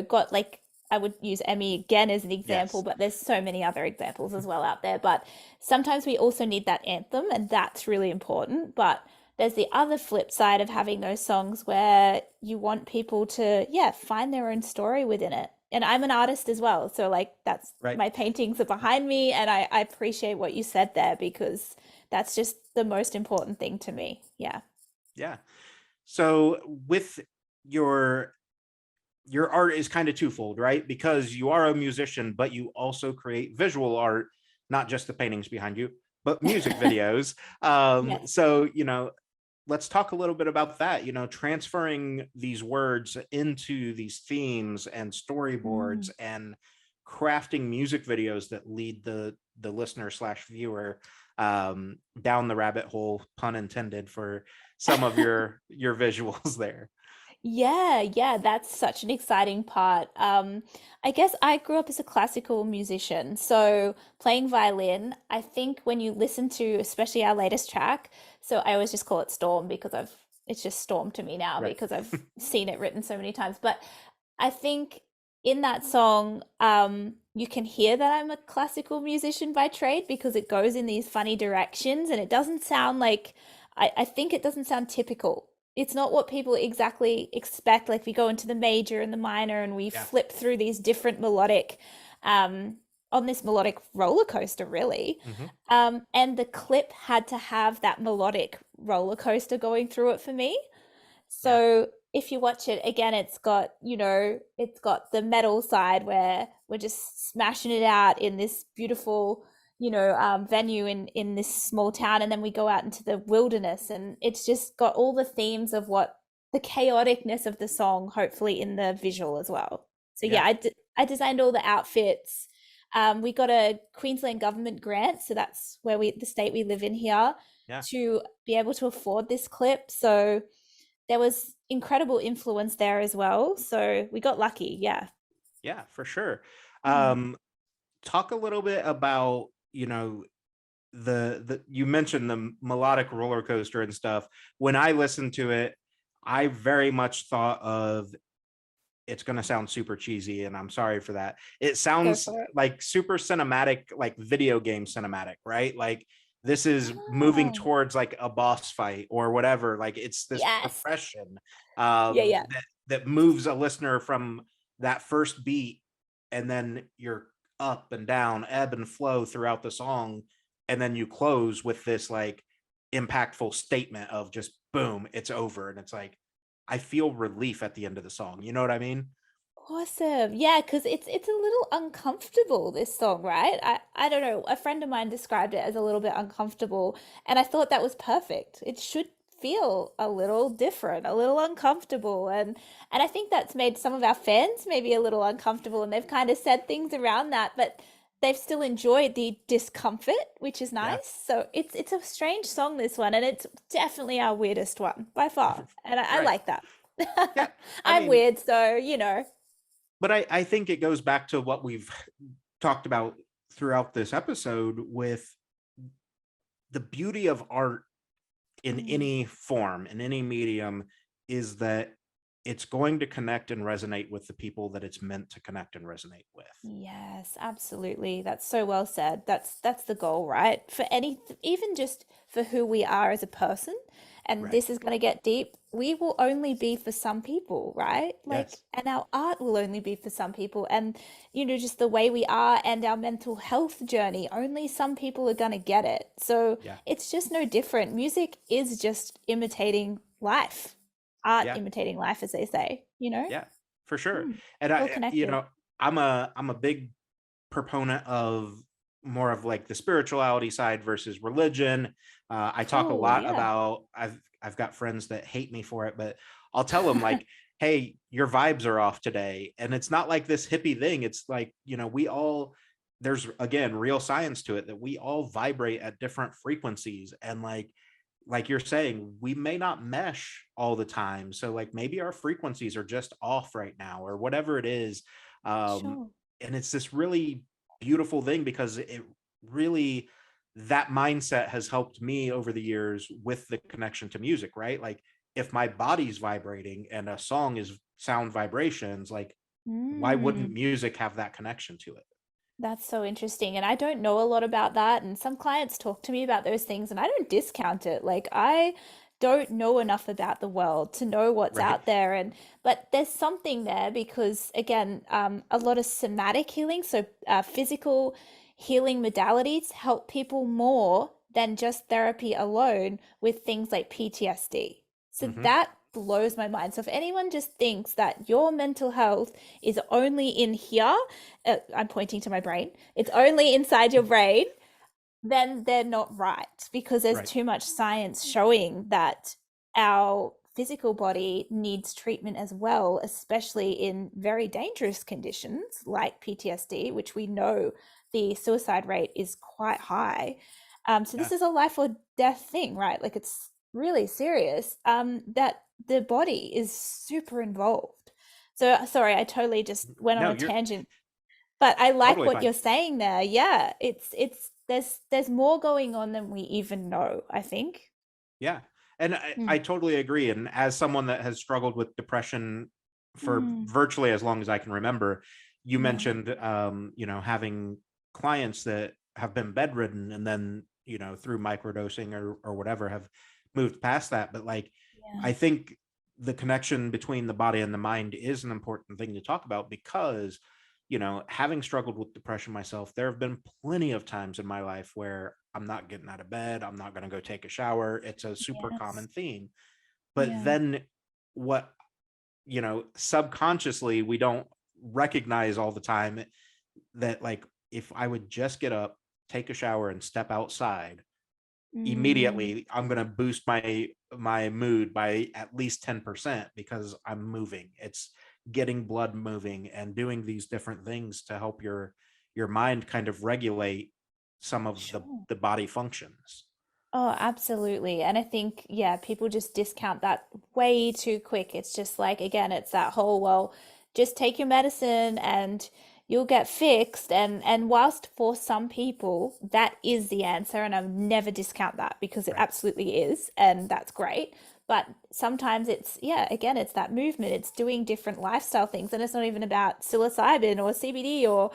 Speaker 2: got like I would use Emmy again as an example,
Speaker 1: Yes.
Speaker 2: but there's so many other examples as well out there. But sometimes we also need that anthem, and that's really important. But there's the other flip side of having those songs where you want people to, yeah, find their own story within it. And I'm an artist as well. So like that's
Speaker 1: Right.
Speaker 2: my paintings are behind me and I appreciate what you said there because that's just the most important thing to me. Yeah.
Speaker 1: Yeah. So with your your art is kind of twofold, right? Because you are a musician, but you also create visual art, not just the paintings behind you, but music videos.
Speaker 2: Yes.
Speaker 1: So, let's talk a little bit about that, transferring these words into these themes and storyboards
Speaker 2: Mm.
Speaker 1: and crafting music videos that lead the listener slash viewer down the rabbit hole, pun intended, for some of your visuals there.
Speaker 2: Yeah, yeah, that's such an exciting part. I guess I grew up as a classical musician, so playing violin, I think when you listen to especially our latest track, so I always just call it Storm because it's just Storm to me now
Speaker 1: Right.
Speaker 2: because I've seen it written so many times. But I think in that song, you can hear that I'm a classical musician by trade because it goes in these funny directions and it doesn't sound like I think it doesn't sound typical. It's not what people exactly expect. Like we go into the major and the minor and we
Speaker 1: Yeah.
Speaker 2: flip through these different melodic on this melodic roller coaster, really.
Speaker 1: Hmm.
Speaker 2: And the clip had to have that melodic roller coaster going through it for me.
Speaker 1: Yeah.
Speaker 2: So if you watch it again, it's got the metal side where we're just smashing it out in this beautiful, venue in this small town, and then we go out into the wilderness, and it's just got all the themes of what the chaoticness of the song, hopefully in the visual as well. So yeah,
Speaker 1: Yeah.
Speaker 2: I designed all the outfits. We got a Queensland government grant, so that's where the state we live in here,
Speaker 1: Yeah.
Speaker 2: to be able to afford this clip. So there was incredible influence there as well. So we got lucky. Yeah.
Speaker 1: Yeah, for sure.
Speaker 2: Mm.
Speaker 1: um Talk a little bit about, the you mentioned the melodic roller coaster and stuff. When I listened to it, I very much thought of it's going to sound super cheesy, and I'm sorry for that. It
Speaker 2: Go
Speaker 1: sounds
Speaker 2: for it.
Speaker 1: like super cinematic, like video game cinematic, right? Like this is moving
Speaker 2: Ah,
Speaker 1: towards like a boss fight or whatever. Like it's this
Speaker 2: yes.
Speaker 1: progression
Speaker 2: Yeah, yeah.
Speaker 1: that moves a listener from that first beat, and then you're up and down, ebb and flow throughout the song, and then you close with this like impactful statement of just boom, it's over, and it's like I feel relief at the end of the song. You know what I mean?
Speaker 2: Awesome. Yeah, because it's a little uncomfortable, this song, right? I don't know. A friend of mine described it as a little bit uncomfortable, and I thought that was perfect. It should feel a little different, a little uncomfortable, and I think that's made some of our fans maybe a little uncomfortable, and they've kind of said things around that, but they've still enjoyed the discomfort, which is
Speaker 1: Yeah.
Speaker 2: nice. So it's a strange song, this one, and it's definitely our weirdest one by far, and I
Speaker 1: Right.
Speaker 2: like that.
Speaker 1: Yeah. I
Speaker 2: I'm
Speaker 1: mean,
Speaker 2: weird, so you know.
Speaker 1: but I think it goes back to what we've talked about throughout this episode with the beauty of art in
Speaker 2: Mm.
Speaker 1: any form, in any medium, is that it's going to connect and resonate with the people that it's meant to connect and resonate with.
Speaker 2: Yes, absolutely. That's so well said. That's the goal, right? For any, even just for who we are as a person, and
Speaker 1: Right.
Speaker 2: this is going to get deep, we will only be for some people, right? Like,
Speaker 1: Yes.
Speaker 2: and our art will only be for some people. And, just the way we are and our mental health journey, only some people are going to get it. So
Speaker 1: Yeah.
Speaker 2: it's just no different. Music is just imitating life, art
Speaker 1: Yeah.
Speaker 2: imitating life, as they say, you know?
Speaker 1: Yeah. For sure.
Speaker 2: Mm,
Speaker 1: And
Speaker 2: all
Speaker 1: you
Speaker 2: connected.
Speaker 1: know, I'm a big proponent of more of like the spirituality side versus religion. I talk a
Speaker 2: Cool.
Speaker 1: lot
Speaker 2: Yeah.
Speaker 1: about I've got friends that hate me for it, but I'll tell them like, hey, your vibes are off today. And it's not like this hippie thing. It's like, we all there's again real science to it that we all vibrate at different frequencies. And like you're saying, we may not mesh all the time. So like maybe our frequencies are just off right now or whatever it is. Um,
Speaker 2: Sure.
Speaker 1: and it's this really beautiful thing because it really that mindset has helped me over the years with the connection to music, right? Like if my body's vibrating and a song is sound vibrations, like why wouldn't
Speaker 2: Mm,
Speaker 1: music have that connection to it?
Speaker 2: that's so interesting. And I don't know a lot about that. And some clients talk to me about those things, and I don't discount it. Like, I don't know enough about the world to know what's
Speaker 1: Right.
Speaker 2: out there. But there's something there because, again, a lot of somatic healing, so physical healing modalities help people more than just therapy alone with things like PTSD. So
Speaker 1: Hmm.
Speaker 2: that blows my mind. So if anyone just thinks that your mental health is only in here, I'm pointing to my brain, it's only inside your brain, then they're not right because there's
Speaker 1: Right.
Speaker 2: too much science showing that our physical body needs treatment as well, especially in very dangerous conditions like PTSD, which we know the suicide rate is quite high. So
Speaker 1: Yeah.
Speaker 2: this is a life or death thing, right? Like it's really serious. That the body is super involved. So sorry, I totally just went on
Speaker 1: No,
Speaker 2: a
Speaker 1: you're
Speaker 2: tangent, but I like
Speaker 1: totally
Speaker 2: what
Speaker 1: fine.
Speaker 2: you're saying there. Yeah, it's there's more going on than we even know, I think.
Speaker 1: Yeah. And I
Speaker 2: Mm.
Speaker 1: totally agree. And as someone that has struggled with depression for
Speaker 2: Mm.
Speaker 1: virtually as long as I can remember, you
Speaker 2: Yeah.
Speaker 1: mentioned, having clients that have been bedridden and then, through microdosing or whatever have moved past that. But like,
Speaker 2: Yeah.
Speaker 1: I think the connection between the body and the mind is an important thing to talk about because, having struggled with depression myself, there have been plenty of times in my life where I'm not getting out of bed. I'm not going to go take a shower. It's a super
Speaker 2: Yes.
Speaker 1: common theme. But
Speaker 2: Yeah.
Speaker 1: then what, subconsciously we don't recognize all the time that like if I would just get up, take a shower and step outside,
Speaker 2: Mm.
Speaker 1: immediately I'm going to boost my mood by at least 10% because I'm moving. It's getting blood moving and doing these different things to help your mind kind of regulate some of
Speaker 2: Sure.
Speaker 1: the body functions.
Speaker 2: Oh, absolutely. And I think, yeah, people just discount that way too quick. It's just like, again, it's that whole, well, just take your medicine and you'll get fixed. And whilst for some people that is the answer, and I'll never discount that because it
Speaker 1: Right.
Speaker 2: absolutely is, and that's great. But sometimes it's, yeah, again, it's that movement. It's doing different lifestyle things. And it's not even about psilocybin or CBD or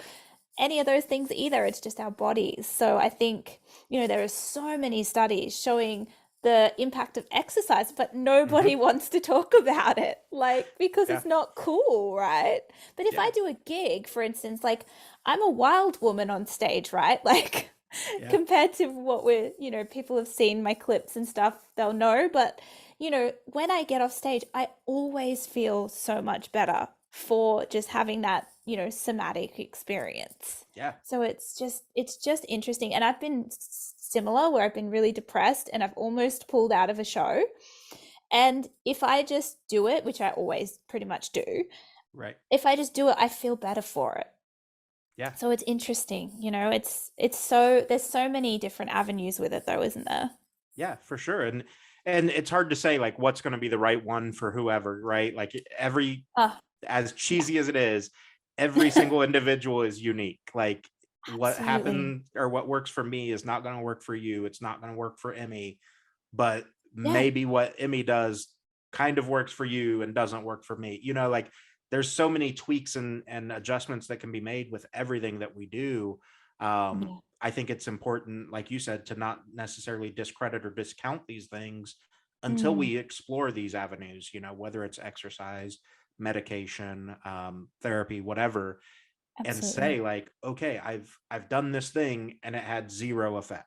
Speaker 2: any of those things either. It's just our bodies. So I think, there are so many studies showing the impact of exercise, but
Speaker 1: Hmm.
Speaker 2: nobody wants to talk about it, like, because
Speaker 1: Yeah.
Speaker 2: it's not cool, right? But if I
Speaker 1: Yeah.
Speaker 2: do a gig, for instance, like I'm a wild woman on stage, right? Like
Speaker 1: Yeah.
Speaker 2: compared to what people have seen my clips and stuff, they'll know. But, when I get off stage, I always feel so much better for just having that, somatic experience.
Speaker 1: Yeah.
Speaker 2: So it's just interesting. And I've been similar where I've been really depressed and I've almost pulled out of a show. And if I just do it, which I always pretty much do,
Speaker 1: Right.
Speaker 2: if I just do it, I feel better for it.
Speaker 1: Yeah.
Speaker 2: So it's interesting, it's so there's so many different avenues with it though, isn't there?
Speaker 1: Yeah, for sure. And it's hard to say like what's going to be the right one for whoever, right? Like every,
Speaker 2: Oh,
Speaker 1: as
Speaker 2: yeah,
Speaker 1: cheesy as it is, every single individual is unique. Like what
Speaker 2: absolutely.
Speaker 1: happened or what works for me is not going to work for you. It's not going to work for Emmy, but
Speaker 2: Yeah.
Speaker 1: maybe what Emmy does kind of works for you and doesn't work for me. Like there's so many tweaks and adjustments that can be made with everything that we do.
Speaker 2: Yeah.
Speaker 1: I think it's important, like you said, to not necessarily discredit or discount these things until
Speaker 2: Mm,
Speaker 1: we explore these avenues, whether it's exercise, medication, therapy, whatever, and
Speaker 2: absolutely.
Speaker 1: say like, okay, I've done this thing and it had zero effect.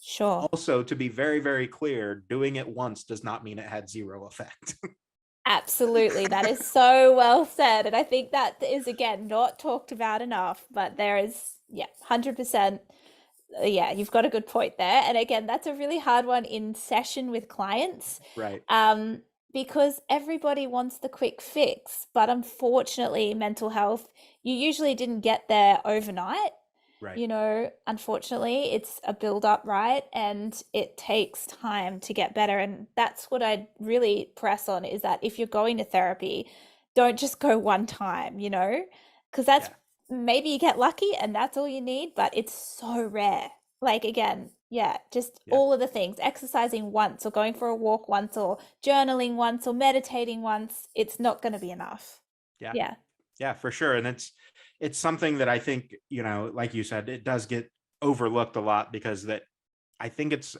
Speaker 2: Sure.
Speaker 1: Also, to be very, very clear, doing it once does not mean it had zero effect.
Speaker 2: Absolutely. That is so well said. And I think that is, again, not talked about enough, but there is, yeah, 100%. Yeah, you've got a good point there. And again, that's a really hard one in session with clients,
Speaker 1: Right.
Speaker 2: um, because everybody wants the quick fix. But unfortunately, mental health, you usually didn't get there overnight.
Speaker 1: Right.
Speaker 2: Unfortunately, it's a build up, right? And it takes time to get better. And that's what I really press on is that if you're going to therapy, don't just go one time, because that's
Speaker 1: Yeah.
Speaker 2: maybe you get lucky and that's all you need, but it's so rare. Like, again, yeah, just
Speaker 1: Yeah.
Speaker 2: all of the things, exercising once or going for a walk once or journaling once or meditating once, it's not going to be enough.
Speaker 1: Yeah.
Speaker 2: Yeah.
Speaker 1: Yeah, for sure. And it's something that I think, like you said, it does get overlooked a lot because that I think it's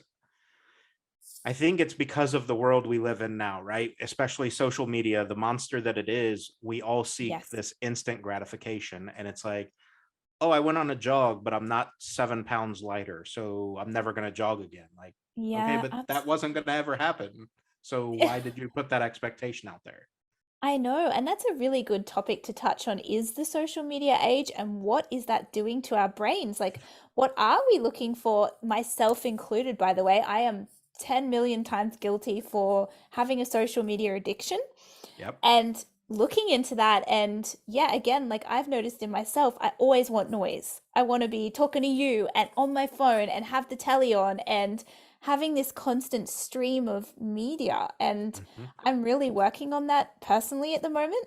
Speaker 1: I think it's because of the world we live in now, right? Especially social media, the monster that it is, we all seek
Speaker 2: Yes.
Speaker 1: this instant gratification. And it's like, oh, I went on a jog, but I'm not 7 pounds lighter. So I'm never going to jog again. Like, okay,
Speaker 2: Yeah,
Speaker 1: but that
Speaker 2: absolutely.
Speaker 1: wasn't going to ever happen. So why did you put that expectation out there?
Speaker 2: I know, and that's a really good topic to touch on is the social media age and what is that doing to our brains? Like, what are we looking for? Myself included, by the way, I am 10 million times guilty for having a social media addiction
Speaker 1: Yep.
Speaker 2: and looking into that. And yeah, again, like I've noticed in myself, I always want noise. I want to be talking to you and on my phone and have the telly on and having this constant stream of media. And
Speaker 1: Hmm.
Speaker 2: I'm really working on that personally at the moment.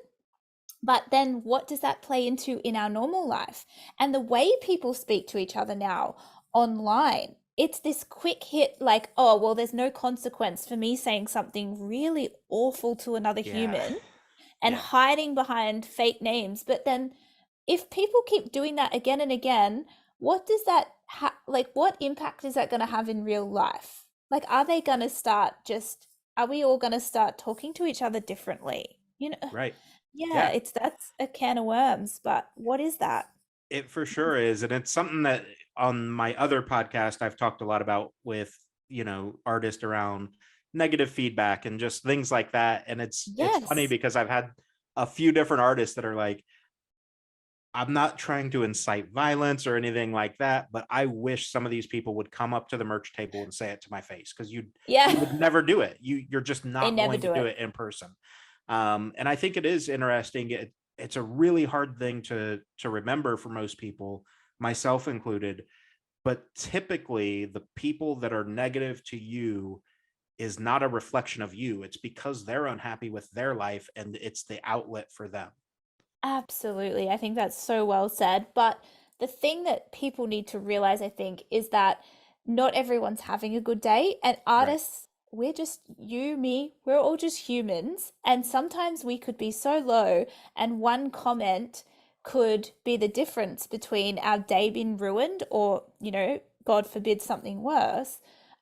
Speaker 2: But then what does that play into in our normal life? And the way people speak to each other now online, it's this quick hit like, oh, well, there's no consequence for me saying something really awful to another
Speaker 1: Yeah.
Speaker 2: human and
Speaker 1: Yeah.
Speaker 2: hiding behind fake names. But then if people keep doing that again and again, what does that like what impact is that going to have in real life? Like are they going to start just are we all going to start talking to each other differently?
Speaker 1: Right.
Speaker 2: Yeah,
Speaker 1: Yeah.
Speaker 2: it's that's a can of worms, but what is that?
Speaker 1: It for sure is. And it's something that on my other podcast, I've talked a lot about with, artists around negative feedback and just things like that. And it's funny
Speaker 2: Yes.
Speaker 1: because I've had a few different artists that are like, I'm not trying to incite violence or anything like that, but I wish some of these people would come up to the merch table and say it to my face because you would
Speaker 2: Yeah.
Speaker 1: never do it. You're just
Speaker 2: They
Speaker 1: not
Speaker 2: never
Speaker 1: going to
Speaker 2: do
Speaker 1: do
Speaker 2: it.
Speaker 1: it in person. And I think it is interesting. It's a really hard thing to remember for most people, myself included. But typically, the people that are negative to you is not a reflection of you. It's because they're unhappy with their life and it's the outlet for them.
Speaker 2: Absolutely. I think that's so well said. But the thing that people need to realize, I think, is that not everyone's having a good day. And
Speaker 1: Right.
Speaker 2: artists, we're just you, me, we're all just humans. And sometimes we could be so low, and one comment could be the difference between our day being ruined or, God forbid, something worse.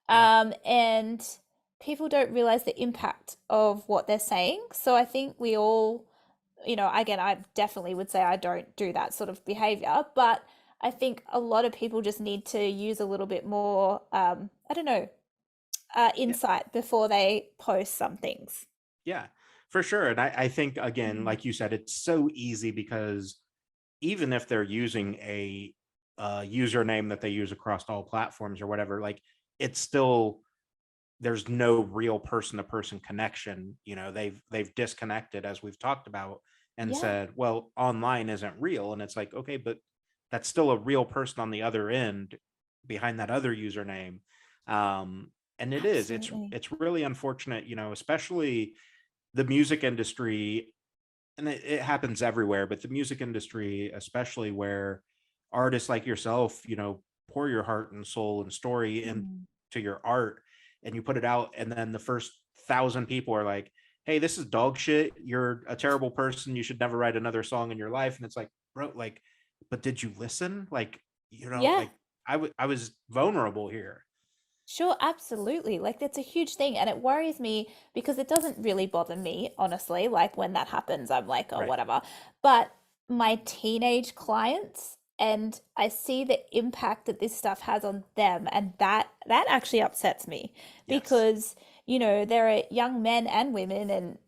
Speaker 1: Yeah.
Speaker 2: And people don't realize the impact of what they're saying. So I think we all, again, I definitely would say I don't do that sort of behavior, but I think a lot of people just need to use a little bit more, I don't know,
Speaker 1: Yeah.
Speaker 2: insight before they post some things.
Speaker 1: Yeah, for sure. And I think, again,
Speaker 2: Mm.
Speaker 1: like you said, it's so easy because even if they're using a username that they use across all platforms or whatever, like it's still, there's no real person to person connection. They've disconnected, as we've talked about, and
Speaker 2: Yeah,
Speaker 1: said, well, online isn't real. And it's like, okay, but that's still a real person on the other end behind that other username. And it is, it's
Speaker 2: absolutely.
Speaker 1: it's really unfortunate, especially the music industry, and it happens everywhere, but the music industry, especially, where artists like yourself, pour your heart and soul and story into
Speaker 2: Mm.
Speaker 1: your art, and you put it out, and then the first 1,000 people are like, hey, this is dog shit, you're a terrible person, you should never write another song in your life. And it's like, bro, like, but did you listen? Like,
Speaker 2: Yeah.
Speaker 1: like, I was vulnerable here.
Speaker 2: Sure, absolutely. Like that's a huge thing. And it worries me because it doesn't really bother me, honestly. Like when that happens, I'm like, oh,
Speaker 1: Right.
Speaker 2: whatever. But my teenage clients, and I see the impact that this stuff has on them, and that actually upsets me
Speaker 1: Yes.
Speaker 2: because, there are young men and women and,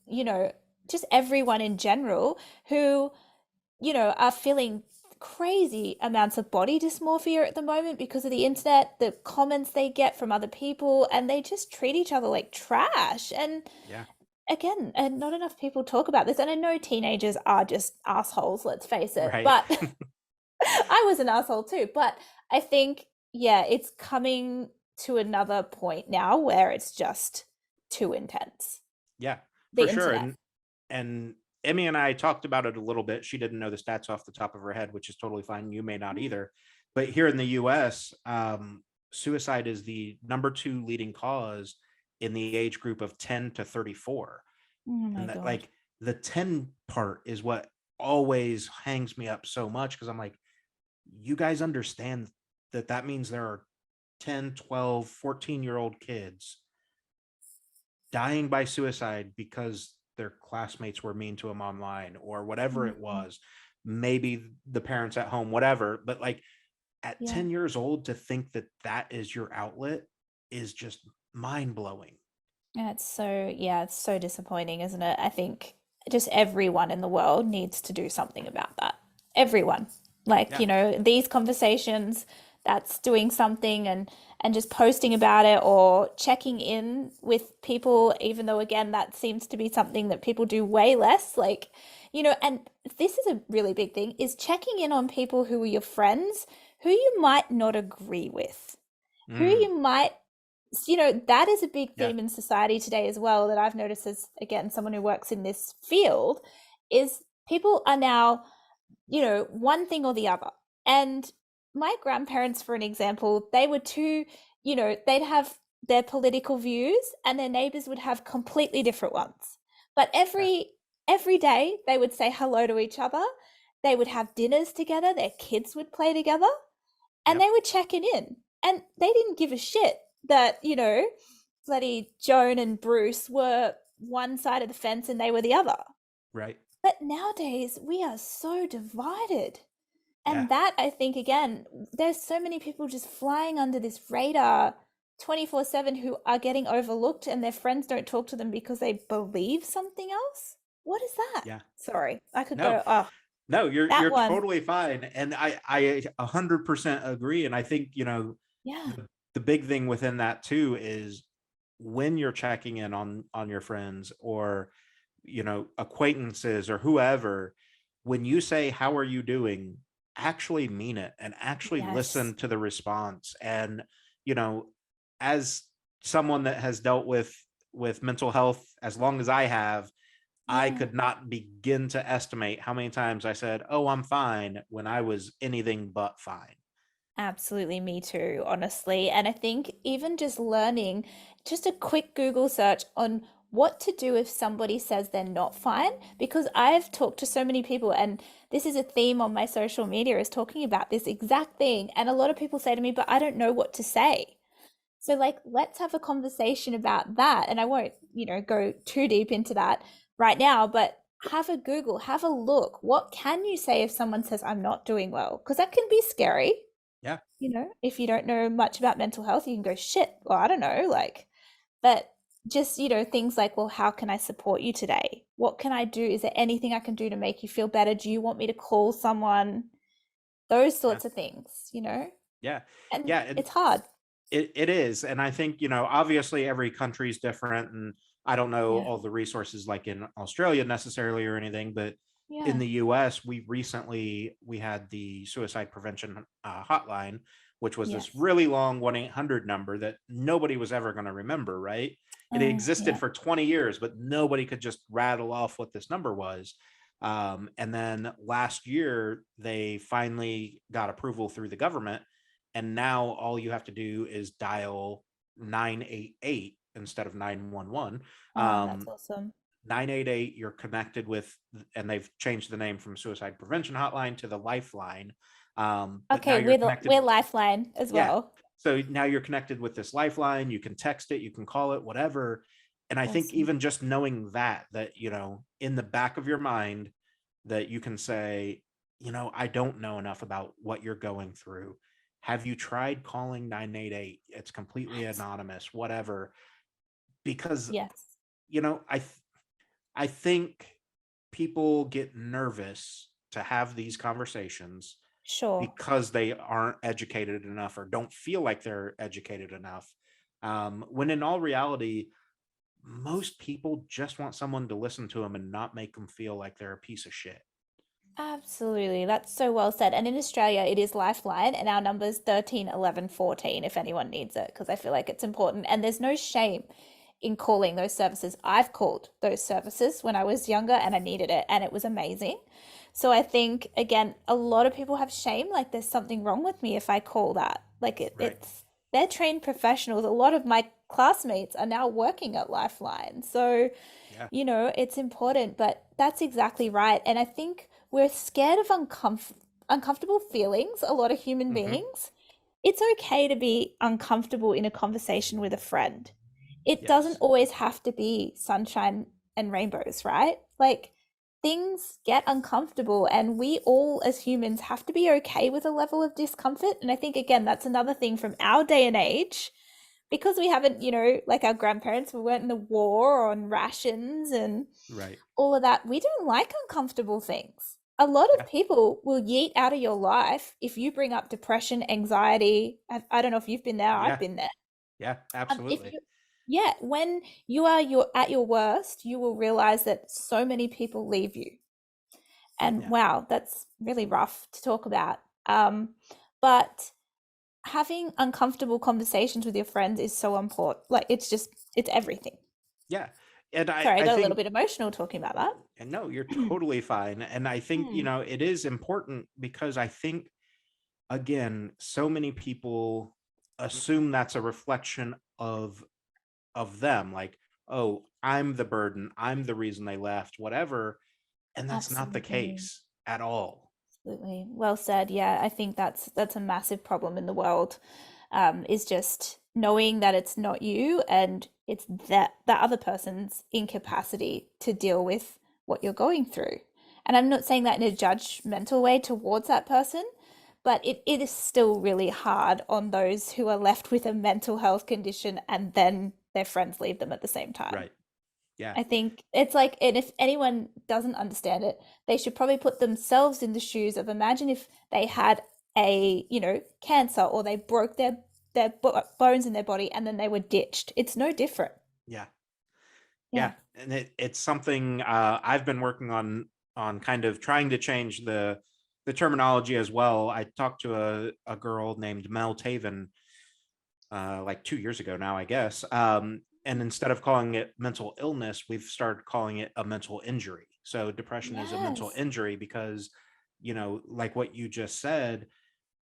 Speaker 2: just everyone in general who are feeling crazy amounts of body dysmorphia at the moment because of the internet, the comments they get from other people, and they just treat each other like trash. And
Speaker 1: Yeah.
Speaker 2: again, and not enough people talk about this. And I know teenagers are just assholes, let's face it,
Speaker 1: Right.
Speaker 2: but I was an asshole too. But I think, yeah, it's coming to another point now where it's just too intense.
Speaker 1: Yeah,
Speaker 2: The
Speaker 1: for sure.
Speaker 2: internet.
Speaker 1: And Emmy and I talked about it a little bit. She didn't know the stats off the top of her head, which is totally fine. You may not
Speaker 2: Mm.
Speaker 1: either. But here in the US, suicide is the number two leading cause in the age group of 10 to 34.
Speaker 2: Oh my
Speaker 1: And that,
Speaker 2: God.
Speaker 1: like, the 10 part is what always hangs me up so much, because I'm like, you guys understand that that means there are 10, 12, 14-year-old kids dying by suicide because their classmates were mean to them online or whatever it
Speaker 2: Mm.
Speaker 1: was, maybe the parents at home, whatever. But like, at
Speaker 2: Yeah.
Speaker 1: 10 years old, to think that that is your outlet is just mind blowing.
Speaker 2: Yeah, it's so disappointing, isn't it? I think just everyone in the world needs to do something about that. Everyone. Like,
Speaker 1: Yeah.
Speaker 2: these conversations, that's doing something and just posting about it or checking in with people, even though again, that seems to be something that people do way less. Like, and this is a really big thing, is checking in on people who are your friends, who you might not agree with, who
Speaker 1: Mm,
Speaker 2: you might that is a big
Speaker 1: yeah.
Speaker 2: theme in society today as well that I've noticed as again someone who works in this field is people are now, one thing or the other. And my grandparents, for an example, they were two, they'd have their political views and their neighbors would have completely different ones. But
Speaker 1: Yeah.
Speaker 2: every day they would say hello to each other. They would have dinners together, their kids would play together, and they
Speaker 1: Yep.
Speaker 2: were checking in. And they didn't give a shit that, bloody Joan and Bruce were one side of the fence and they were the other.
Speaker 1: Right.
Speaker 2: But nowadays, we are so divided.
Speaker 1: Yeah.
Speaker 2: And that, I think, again, there's so many people just flying under this radar 24/7 who are getting overlooked and their friends don't talk to them because they believe something else. What is that?
Speaker 1: Yeah.
Speaker 2: Sorry, I could
Speaker 1: No,
Speaker 2: go, oh,
Speaker 1: no, you're
Speaker 2: that
Speaker 1: you're
Speaker 2: one.
Speaker 1: totally fine. And I 100% agree. And I think,
Speaker 2: Yeah.
Speaker 1: the big thing within that too is, when you're checking in on your friends or acquaintances or whoever, when you say how are you doing, actually mean it and actually
Speaker 2: Yes.
Speaker 1: listen to the response. And you know as someone that has dealt with mental health as long as I have, I
Speaker 2: Yeah.
Speaker 1: could not begin to estimate how many times I said, "Oh, I'm fine," when I was anything but fine.
Speaker 2: Absolutely, me too, honestly. And I think even just learning, just a quick Google search on what to do if somebody says they're not fine, because I've talked to so many people, and this is a theme on my social media is talking about this exact thing. And a lot of people say to me, but I don't know what to say. So, like, let's have a conversation about that. And I won't, go too deep into that right now, but have a Google, have a look. What can you say if someone says, I'm not doing well? Because that can be scary.
Speaker 1: Yeah,
Speaker 2: If you don't know much about mental health, you can go, shit, well, I don't know, like, but just, things like, well, how can I support you today? What can I do? Is there anything I can do to make you feel better? Do you want me to call someone? Those
Speaker 1: yeah,
Speaker 2: sorts of things.
Speaker 1: yeah,
Speaker 2: And
Speaker 1: yeah. And
Speaker 2: it's hard.
Speaker 1: it is. And I think, obviously every country is different. And I don't know
Speaker 2: Yeah.
Speaker 1: all the resources like in Australia necessarily or anything, but in
Speaker 2: Yeah.
Speaker 1: the US, we had the suicide prevention hotline, which was this
Speaker 2: Yes.
Speaker 1: really long 1-800 number that nobody was ever going to remember, right? It
Speaker 2: Oh,
Speaker 1: existed
Speaker 2: yeah.
Speaker 1: for 20 years, but nobody could just rattle off what this number was. And then last year, they finally got approval through the government. And now all you have to do is dial 988 instead of 911.
Speaker 2: Oh, that's
Speaker 1: Um,
Speaker 2: awesome.
Speaker 1: 988, you're connected with, and they've changed the name from suicide prevention hotline to the lifeline. But now
Speaker 2: Okay,
Speaker 1: you're
Speaker 2: we're
Speaker 1: connected.
Speaker 2: Lifeline as
Speaker 1: Yeah.
Speaker 2: well.
Speaker 1: So now you're connected with this lifeline. You can text it, you can call it, whatever. And I think
Speaker 2: Awesome.
Speaker 1: even just knowing that, in the back of your mind, that you can say, I don't know enough about what you're going through. Have you tried calling 988? It's completely anonymous, whatever. Because,
Speaker 2: Yes.
Speaker 1: I think people get nervous to have these conversations
Speaker 2: Sure.
Speaker 1: because they aren't educated enough or don't feel like they're educated enough. When in all reality, most people just want someone to listen to them and not make them feel like they're a piece of shit.
Speaker 2: Absolutely. That's so well said. And in Australia, it is Lifeline, and our number's 13 11 14 if anyone needs it, because I feel like it's important. And there's no shame in calling those services. I've called those services when I was younger and I needed it, and it was amazing. So I think, again, a lot of people have shame, like there's something wrong with me if I call that. Like
Speaker 1: Right.
Speaker 2: they're trained professionals. A lot of my classmates are now working at Lifeline. So
Speaker 1: Yeah.
Speaker 2: it's important, but that's exactly right. And I think we're scared of uncomfortable feelings, a lot of human
Speaker 1: Hmm.
Speaker 2: beings. It's okay to be uncomfortable in a conversation with a friend. It doesn't
Speaker 1: Yes.
Speaker 2: always have to be sunshine and rainbows, right? Like things get uncomfortable, and we all as humans have to be okay with a level of discomfort. And I think, again, that's another thing from our day and age because we haven't, like our grandparents, we weren't in the war on rations and
Speaker 1: Right.
Speaker 2: all of that. We don't like uncomfortable things. A lot
Speaker 1: Yeah.
Speaker 2: of people will yeet out of your life if you bring up depression, anxiety. I don't know if you've been there, I've
Speaker 1: Yeah.
Speaker 2: been there.
Speaker 1: Yeah.
Speaker 2: If
Speaker 1: Absolutely.
Speaker 2: you, yeah, when you are at your worst, you will realize that so many people leave you. And
Speaker 1: Yeah.
Speaker 2: wow, that's really rough to talk about. But having uncomfortable conversations with your friends is so important. Like it's everything.
Speaker 1: Yeah. And I,
Speaker 2: Sorry, I
Speaker 1: I
Speaker 2: got a little
Speaker 1: think,
Speaker 2: bit emotional talking about
Speaker 1: and no, you're
Speaker 2: that.
Speaker 1: totally fine. And I think,
Speaker 2: Mm,
Speaker 1: it is important because I think, again, so many people assume that's a reflection of them. Like, oh, I'm the burden, I'm the reason they left, whatever. And that's not the
Speaker 2: absolutely.
Speaker 1: case at all.
Speaker 2: Absolutely. Well said. Yeah, I think that's a massive problem in the world, is just knowing that it's not you and it's that other person's incapacity to deal with what you're going through. And I'm not saying that in a judgmental way towards that person, but it is still really hard on those who are left with a mental health condition and then their friends leave them at the same time.
Speaker 1: Right. Yeah.
Speaker 2: I think it's like, and if anyone doesn't understand it, they should probably put themselves in the shoes of imagine if they had cancer or they broke bones in their body and then they were ditched. It's no different.
Speaker 1: Yeah. Yeah.
Speaker 2: Yeah.
Speaker 1: And it's something I've been working on kind of trying to change the terminology as well. I talked to a girl named Mel Taven like 2 years ago now, I guess. and instead of calling it mental illness, we've started calling it a mental injury. So depression is a mental
Speaker 2: Yes.
Speaker 1: injury because, like what you just said,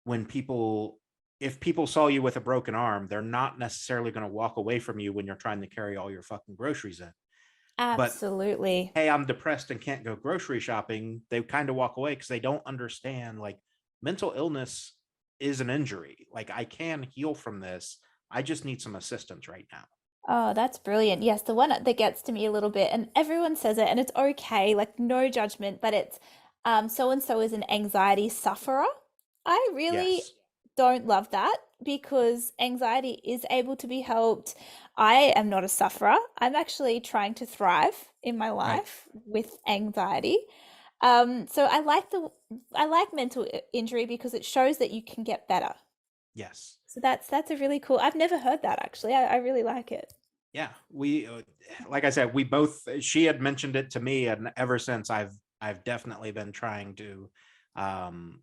Speaker 1: when people if people saw you with a broken arm, they're not necessarily going to walk away from you when you're trying to carry all your fucking groceries in. But
Speaker 2: Absolutely.
Speaker 1: hey, I'm depressed and can't go grocery shopping, they kind of walk away because they don't understand, like, mental illness is an injury. Like, I can heal from this. I just need some assistance right now.
Speaker 2: Oh, that's brilliant. Yes, the one that gets to me a little bit, and everyone says it, and it's okay, like no judgment, but it's so and so is an anxiety sufferer. I really
Speaker 1: Yes.
Speaker 2: don't love that because anxiety is able to be helped. I am not a sufferer. I'm actually trying to thrive in my
Speaker 1: Right.
Speaker 2: life with anxiety. So I like mental injury because it shows that you can get better.
Speaker 1: Yes.
Speaker 2: So that's a really cool. I've never heard that actually. I really like it.
Speaker 1: Yeah. We like I said, we both she had mentioned it to me, and ever since I've definitely been trying um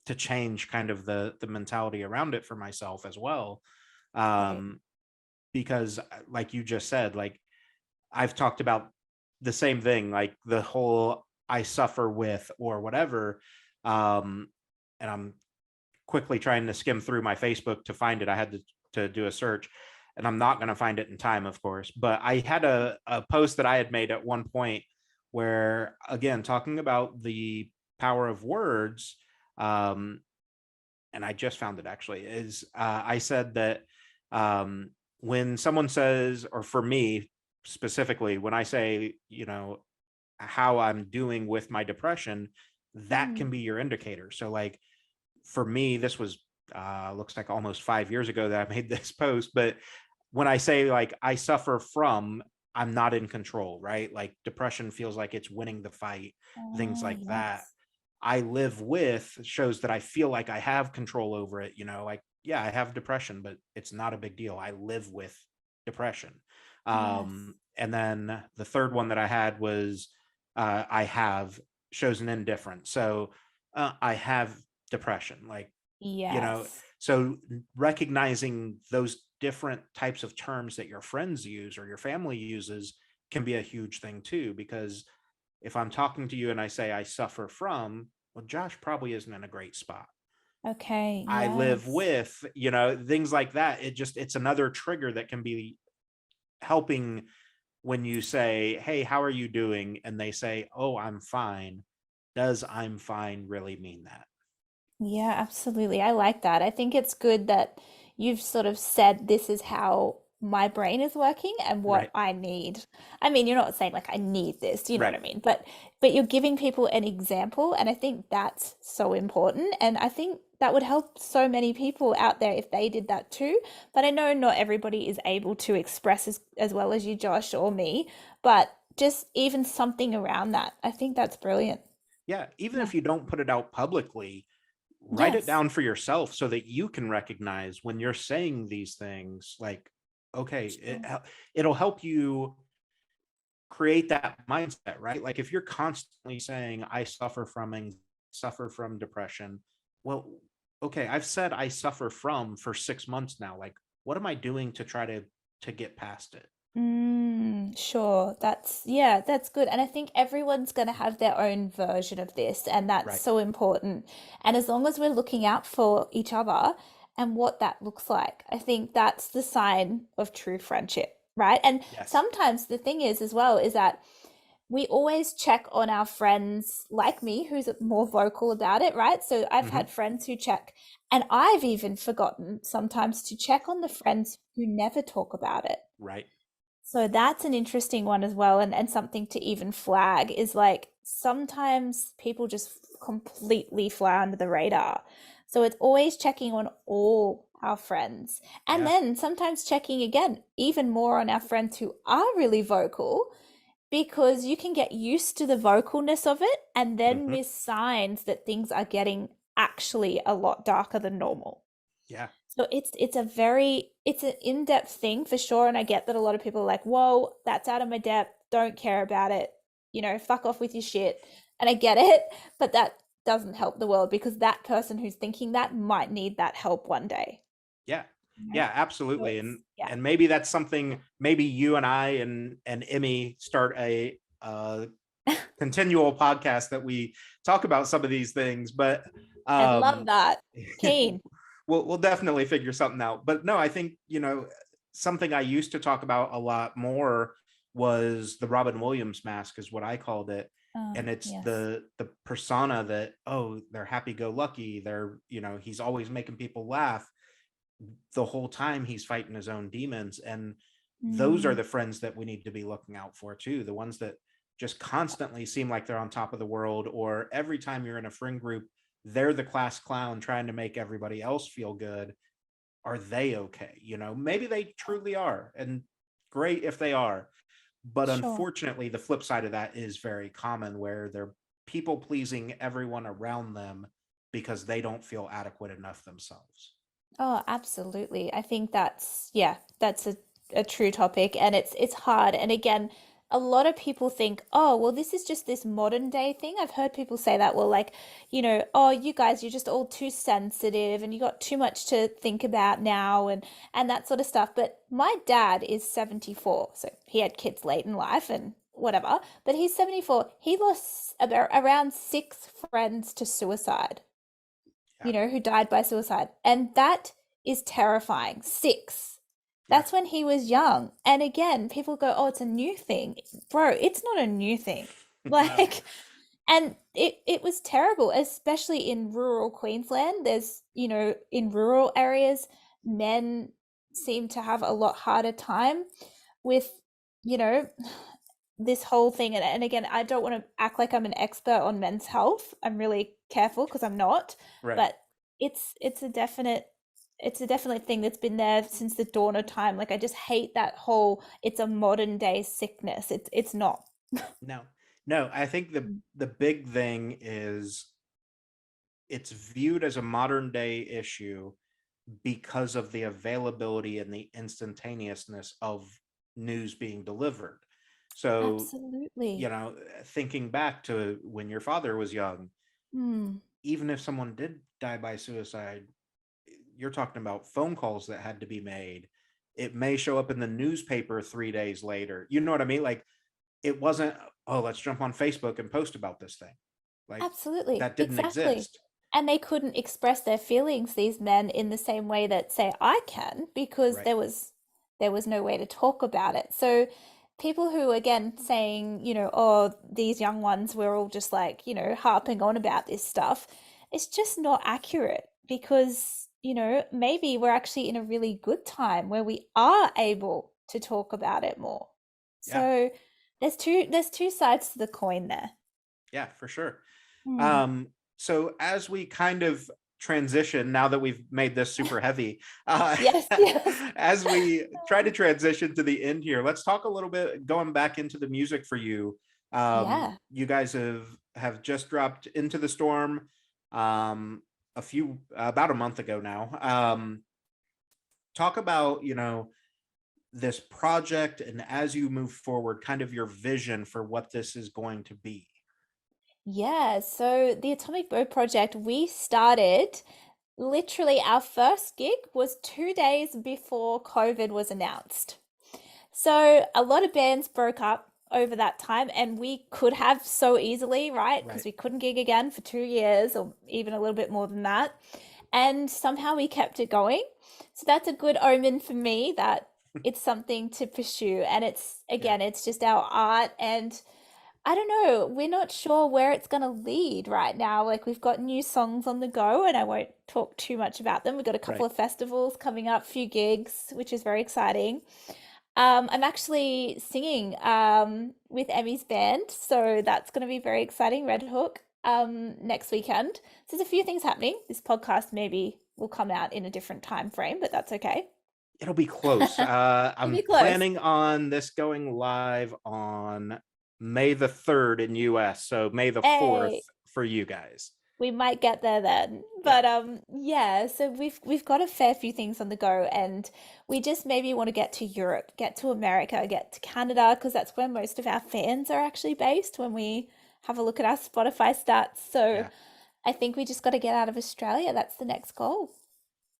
Speaker 1: to change kind of the mentality around it for myself as well.
Speaker 2: Great.
Speaker 1: Um because like you just said, like, I've talked about the same thing, like the whole I suffer with or whatever. Um, and I'm quickly trying to skim through my Facebook to find it. I had to do a search, and I'm not going to find it in time, of course. But I had a post that I had made at one point where, again, talking about the power of words. Um, and I just found it actually, is I said that when someone says, or for me specifically, when I say, how I'm doing with my depression, that
Speaker 2: Mm.
Speaker 1: can be your indicator. So, like, for me, this was looks like almost 5 years ago that I made this post, but when I say, like, I suffer from, I'm not in control, right? Like, depression feels like it's winning the fight, things
Speaker 2: Oh,
Speaker 1: like that.
Speaker 2: yes.
Speaker 1: I live with shows that I feel like I have control over it. Like, yeah, I have depression, but it's not a big deal. I live with depression.
Speaker 2: Yes.
Speaker 1: And then the third one that I had was I have shows an indifference. So I have depression. Like, you know,
Speaker 2: Yes.
Speaker 1: so recognizing those different types of terms that your friends use or your family uses can be a huge thing too, because if I'm talking to you and I say I suffer from, well, Josh probably isn't in a great spot.
Speaker 2: Okay.
Speaker 1: I live
Speaker 2: Yes.
Speaker 1: with, things like that. It's another trigger that can be helping when you say, "Hey, how are you doing?" And they say, "Oh, I'm fine." Does "I'm fine" really mean that?
Speaker 2: Yeah, absolutely. I like that. I think it's good that you've sort of said this is how my brain is working and what
Speaker 1: Right.
Speaker 2: I need. I mean, you're not saying like I need this, do you know what
Speaker 1: Right.
Speaker 2: I mean? But you're giving people an example, and I think that's so important. And I think that would help so many people out there if they did that too. But I know not everybody is able to express as well as you, Josh, or me, but just even something around that. I think that's brilliant.
Speaker 1: Yeah. Even
Speaker 2: Yeah.
Speaker 1: if you don't put it out publicly, write it
Speaker 2: Yes.
Speaker 1: down for yourself so that you can recognize when you're saying these things, like, okay,
Speaker 2: Sure.
Speaker 1: it'll help you create that mindset, right? Like, if you're constantly saying I suffer from depression, well, okay, I've said I suffer from for 6 months now. Like, what am I doing to try to get past it?
Speaker 2: Sure. Yeah, that's good. And I think everyone's going to have their own version of this, and that's
Speaker 1: Right.
Speaker 2: so important. And as long as we're looking out for each other and what that looks like, I think that's the sign of true friendship, right? And
Speaker 1: Yes.
Speaker 2: sometimes the thing is, as well, is that we always check on our friends like me, who's more vocal about it, right? So I've
Speaker 1: Hmm.
Speaker 2: had friends who check, and I've even forgotten sometimes to check on the friends who never talk about it.
Speaker 1: Right.
Speaker 2: So that's an interesting one as well, and something to even flag is like sometimes people just completely fly under the radar. So it's always checking on all our friends. And
Speaker 1: Yeah.
Speaker 2: then sometimes checking again, even more on our friends who are really vocal, because you can get used to the vocalness of it and then
Speaker 1: Hmm.
Speaker 2: miss signs that things are getting actually a lot darker than normal.
Speaker 1: Yeah.
Speaker 2: So it's an in-depth thing for sure. And I get that a lot of people are like, whoa, that's out of my depth. Don't care about it. Fuck off with your shit. And I get it, but that doesn't help the world because that person who's thinking that might need that help one day.
Speaker 1: Yeah.
Speaker 2: Right?
Speaker 1: Yeah,
Speaker 2: So
Speaker 1: absolutely.
Speaker 2: it's
Speaker 1: And
Speaker 2: Yeah.
Speaker 1: and maybe that's something, maybe you and I and Emmy start a continual podcast that we talk about some of these things, but
Speaker 2: I'd love
Speaker 1: um
Speaker 2: that. Keen.
Speaker 1: we'll definitely figure something out. But no, I think, something I used to talk about a lot more was the Robin Williams mask, is what I called it. And it's
Speaker 2: Yes.
Speaker 1: the persona that, oh, they're happy go lucky, they're, he's always making people laugh. The whole time he's fighting his own demons. And those are
Speaker 2: Mm,
Speaker 1: the friends that we need to be looking out for too, the ones that just constantly seem like they're on top of the world, or every time you're in a friend group, they're the class clown trying to make everybody else feel good. Are they okay? Maybe they truly are, and great if they are. But
Speaker 2: sure.
Speaker 1: unfortunately, the flip side of that is very common, where they're people pleasing everyone around them because they don't feel adequate enough themselves.
Speaker 2: Oh, absolutely. I think that's, yeah, that's a true topic, and it's hard. And again, a lot of people think, oh, well, this is just this modern day thing. I've heard people say that, well, like, oh, you guys, you're just all too sensitive and you got too much to think about now and that sort of stuff. But my dad is 74, so he had kids late in life and whatever, but he's 74. He lost about around 6 friends to suicide,
Speaker 1: Yeah.
Speaker 2: who died by suicide. And that is terrifying. 6.
Speaker 1: Yeah.
Speaker 2: That's when he was young. And again, people go, oh, it's a new thing. Bro, it's not a new thing.
Speaker 1: No.
Speaker 2: Like, and it was terrible, especially in rural Queensland. There's, in rural areas, men seem to have a lot harder time with, you know, this whole thing. And again, I don't want to act like I'm an expert on men's health. I'm really careful because I'm not,
Speaker 1: Right.
Speaker 2: but it's a definite thing that's been there since the dawn of time. Like I just hate that whole it's a modern day sickness. It's not.
Speaker 1: No. No, I think the
Speaker 2: Mm.
Speaker 1: the big thing is it's viewed as a modern day issue because of the availability and the instantaneousness of news being delivered. So,
Speaker 2: Absolutely.
Speaker 1: thinking back to when your father was young,
Speaker 2: Mm.
Speaker 1: even if someone did die by suicide, you're talking about phone calls that had to be made. It may show up in the newspaper 3 days later. You know what I mean? Like, it wasn't, oh, let's jump on Facebook and post about this thing. Like,
Speaker 2: Absolutely.
Speaker 1: that didn't
Speaker 2: Exactly.
Speaker 1: exist.
Speaker 2: And they couldn't express their feelings, these men, in the same way that, say, I can, because
Speaker 1: Right.
Speaker 2: there was no way to talk about it. So people who, again, saying, oh, these young ones, we're all just like, harping on about this stuff, it's just not accurate because, maybe we're actually in a really good time where we are able to talk about it more.
Speaker 1: Yeah.
Speaker 2: So there's two sides to the coin there.
Speaker 1: Yeah, for sure.
Speaker 2: Hmm.
Speaker 1: So as we kind of transition, now that we've made this super heavy,
Speaker 2: Yes, yes.
Speaker 1: as we try to transition to the end here, let's talk a little bit going back into the music for you.
Speaker 2: Yeah.
Speaker 1: You guys have just dropped Into the Storm about a month ago now. Talk about, this project, and as you move forward, kind of your vision for what this is going to be.
Speaker 2: Yeah, so the Atomic Bow Project, we started literally our first gig was 2 days before COVID was announced. So a lot of bands broke up over that time, and we could have so easily, right? Because
Speaker 1: Right.
Speaker 2: we couldn't gig again for 2 years or even a little bit more than that. And somehow we kept it going. So that's a good omen for me that it's something to pursue. And it's,
Speaker 1: Yeah.
Speaker 2: again, it's just our art. And I don't know. We're not sure where it's going to lead right now. Like we've got new songs on the go, and I won't talk too much about them. We've got a couple
Speaker 1: Right.
Speaker 2: of festivals coming up, few gigs, which is very exciting. I'm actually singing with Emmy's band, so that's going to be very exciting. Red Hook next weekend. So there's a few things happening. This podcast maybe will come out in a different time frame, but that's okay.
Speaker 1: It'll be close.
Speaker 2: It'll be
Speaker 1: I'm
Speaker 2: close.
Speaker 1: planning on this going live on May the 3rd in US, so May the 4th
Speaker 2: Hey,
Speaker 1: for you guys.
Speaker 2: we might get there then.
Speaker 1: Yeah.
Speaker 2: But yeah, so we've got a fair few things on the go, and we just maybe want to get to Europe, get to America, get to Canada, because that's where most of our fans are actually based when we have a look at our Spotify stats. So
Speaker 1: Yeah.
Speaker 2: I think we just got to get out of Australia. That's the next goal.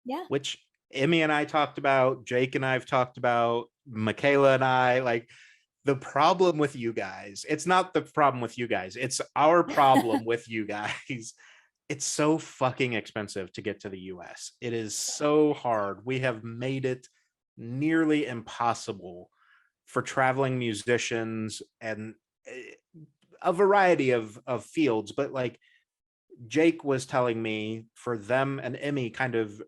Speaker 2: Yeah.
Speaker 1: Which Emmy and I talked about, Jake and I've talked about, Michaela and I, like, the problem with you guys, it's not the problem with you guys, it's our problem with you guys. It's so fucking expensive to get to the US. It is so hard. We have made it nearly impossible for traveling musicians and a variety of fields. But like Jake was telling me, for them, and Emmy kind of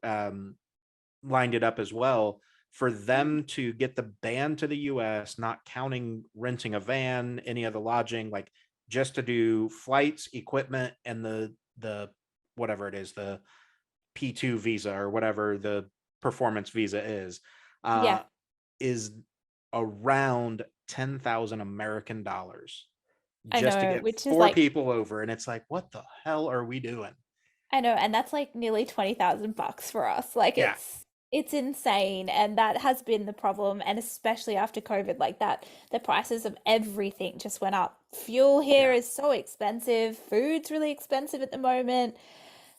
Speaker 1: lined it up as well, for them to get the band to the US, not counting renting a van, any of the lodging, like just to do flights, equipment, and the whatever it is, the P2 visa or whatever the performance visa
Speaker 2: Yeah,
Speaker 1: is around 10,000 American dollars
Speaker 2: I
Speaker 1: just to
Speaker 2: know,
Speaker 1: get
Speaker 2: which is
Speaker 1: four
Speaker 2: like,
Speaker 1: people over. And it's like, what the hell are we doing?
Speaker 2: I know, and that's like nearly 20,000 bucks for us. Like
Speaker 1: Yeah.
Speaker 2: it's insane, and that has been the problem, and especially after COVID, like that, the prices of everything just went up. Fuel here
Speaker 1: Yeah.
Speaker 2: is so expensive, food's really expensive at the moment.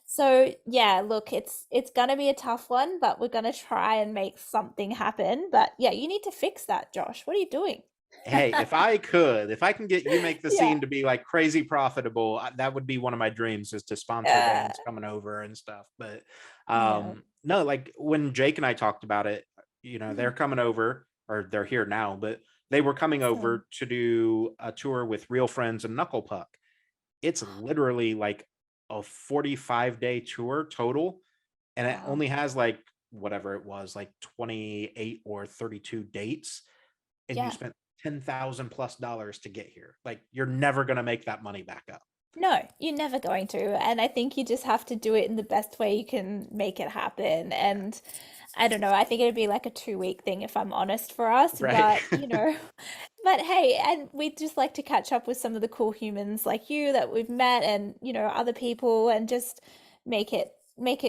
Speaker 2: So, yeah, look, it's gonna be a tough one, but we're gonna try and make something happen. But yeah, you need to fix that, Josh. What are you doing?
Speaker 1: Hey, if I can get You Make the
Speaker 2: Yeah.
Speaker 1: Scene to be like crazy profitable, that would be one of my dreams, is to sponsor
Speaker 2: Yeah.
Speaker 1: bands coming over and stuff. But
Speaker 2: Yeah.
Speaker 1: no, like when Jake and I talked about it, they're
Speaker 2: Mm,
Speaker 1: coming over, or they're here now, but they were coming
Speaker 2: awesome.
Speaker 1: over to do a tour with Real Friends and Knuckle Puck. It's literally like a 45-day tour total, and it
Speaker 2: Wow.
Speaker 1: only has like whatever it was, like 28 or 32 dates, and you
Speaker 2: Yeah.
Speaker 1: spent $10,000+ to get here. Like, you're never going to make that money back up.
Speaker 2: No, you're never going to. And I think you just have to do it in the best way you can make it happen. And I don't know, I think it'd be like a 2 week thing if I'm honest for us.
Speaker 1: Right.
Speaker 2: But, but hey, and we'd just like to catch up with some of the cool humans like you that we've met and, other people and just make it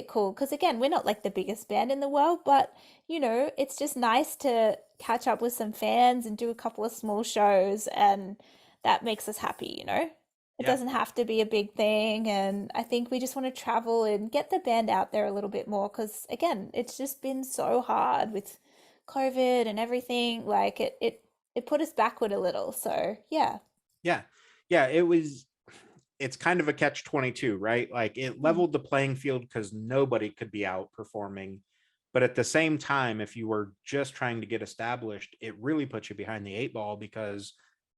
Speaker 2: cool. Because again, we're not like the biggest band in the world, but, it's just nice to catch up with some fans and do a couple of small shows and that makes us happy. It
Speaker 1: Yeah.
Speaker 2: doesn't have to be a big thing. And I think we just want to travel and get the band out there a little bit more because, again, it's just been so hard with COVID and everything. Like it put us backward a little. So, yeah.
Speaker 1: Yeah. Yeah. It's kind of a catch 22, right? Like, it
Speaker 2: Mm.
Speaker 1: leveled the playing field because nobody could be out performing. But at the same time, if you were just trying to get established, it really put you behind the eight ball because,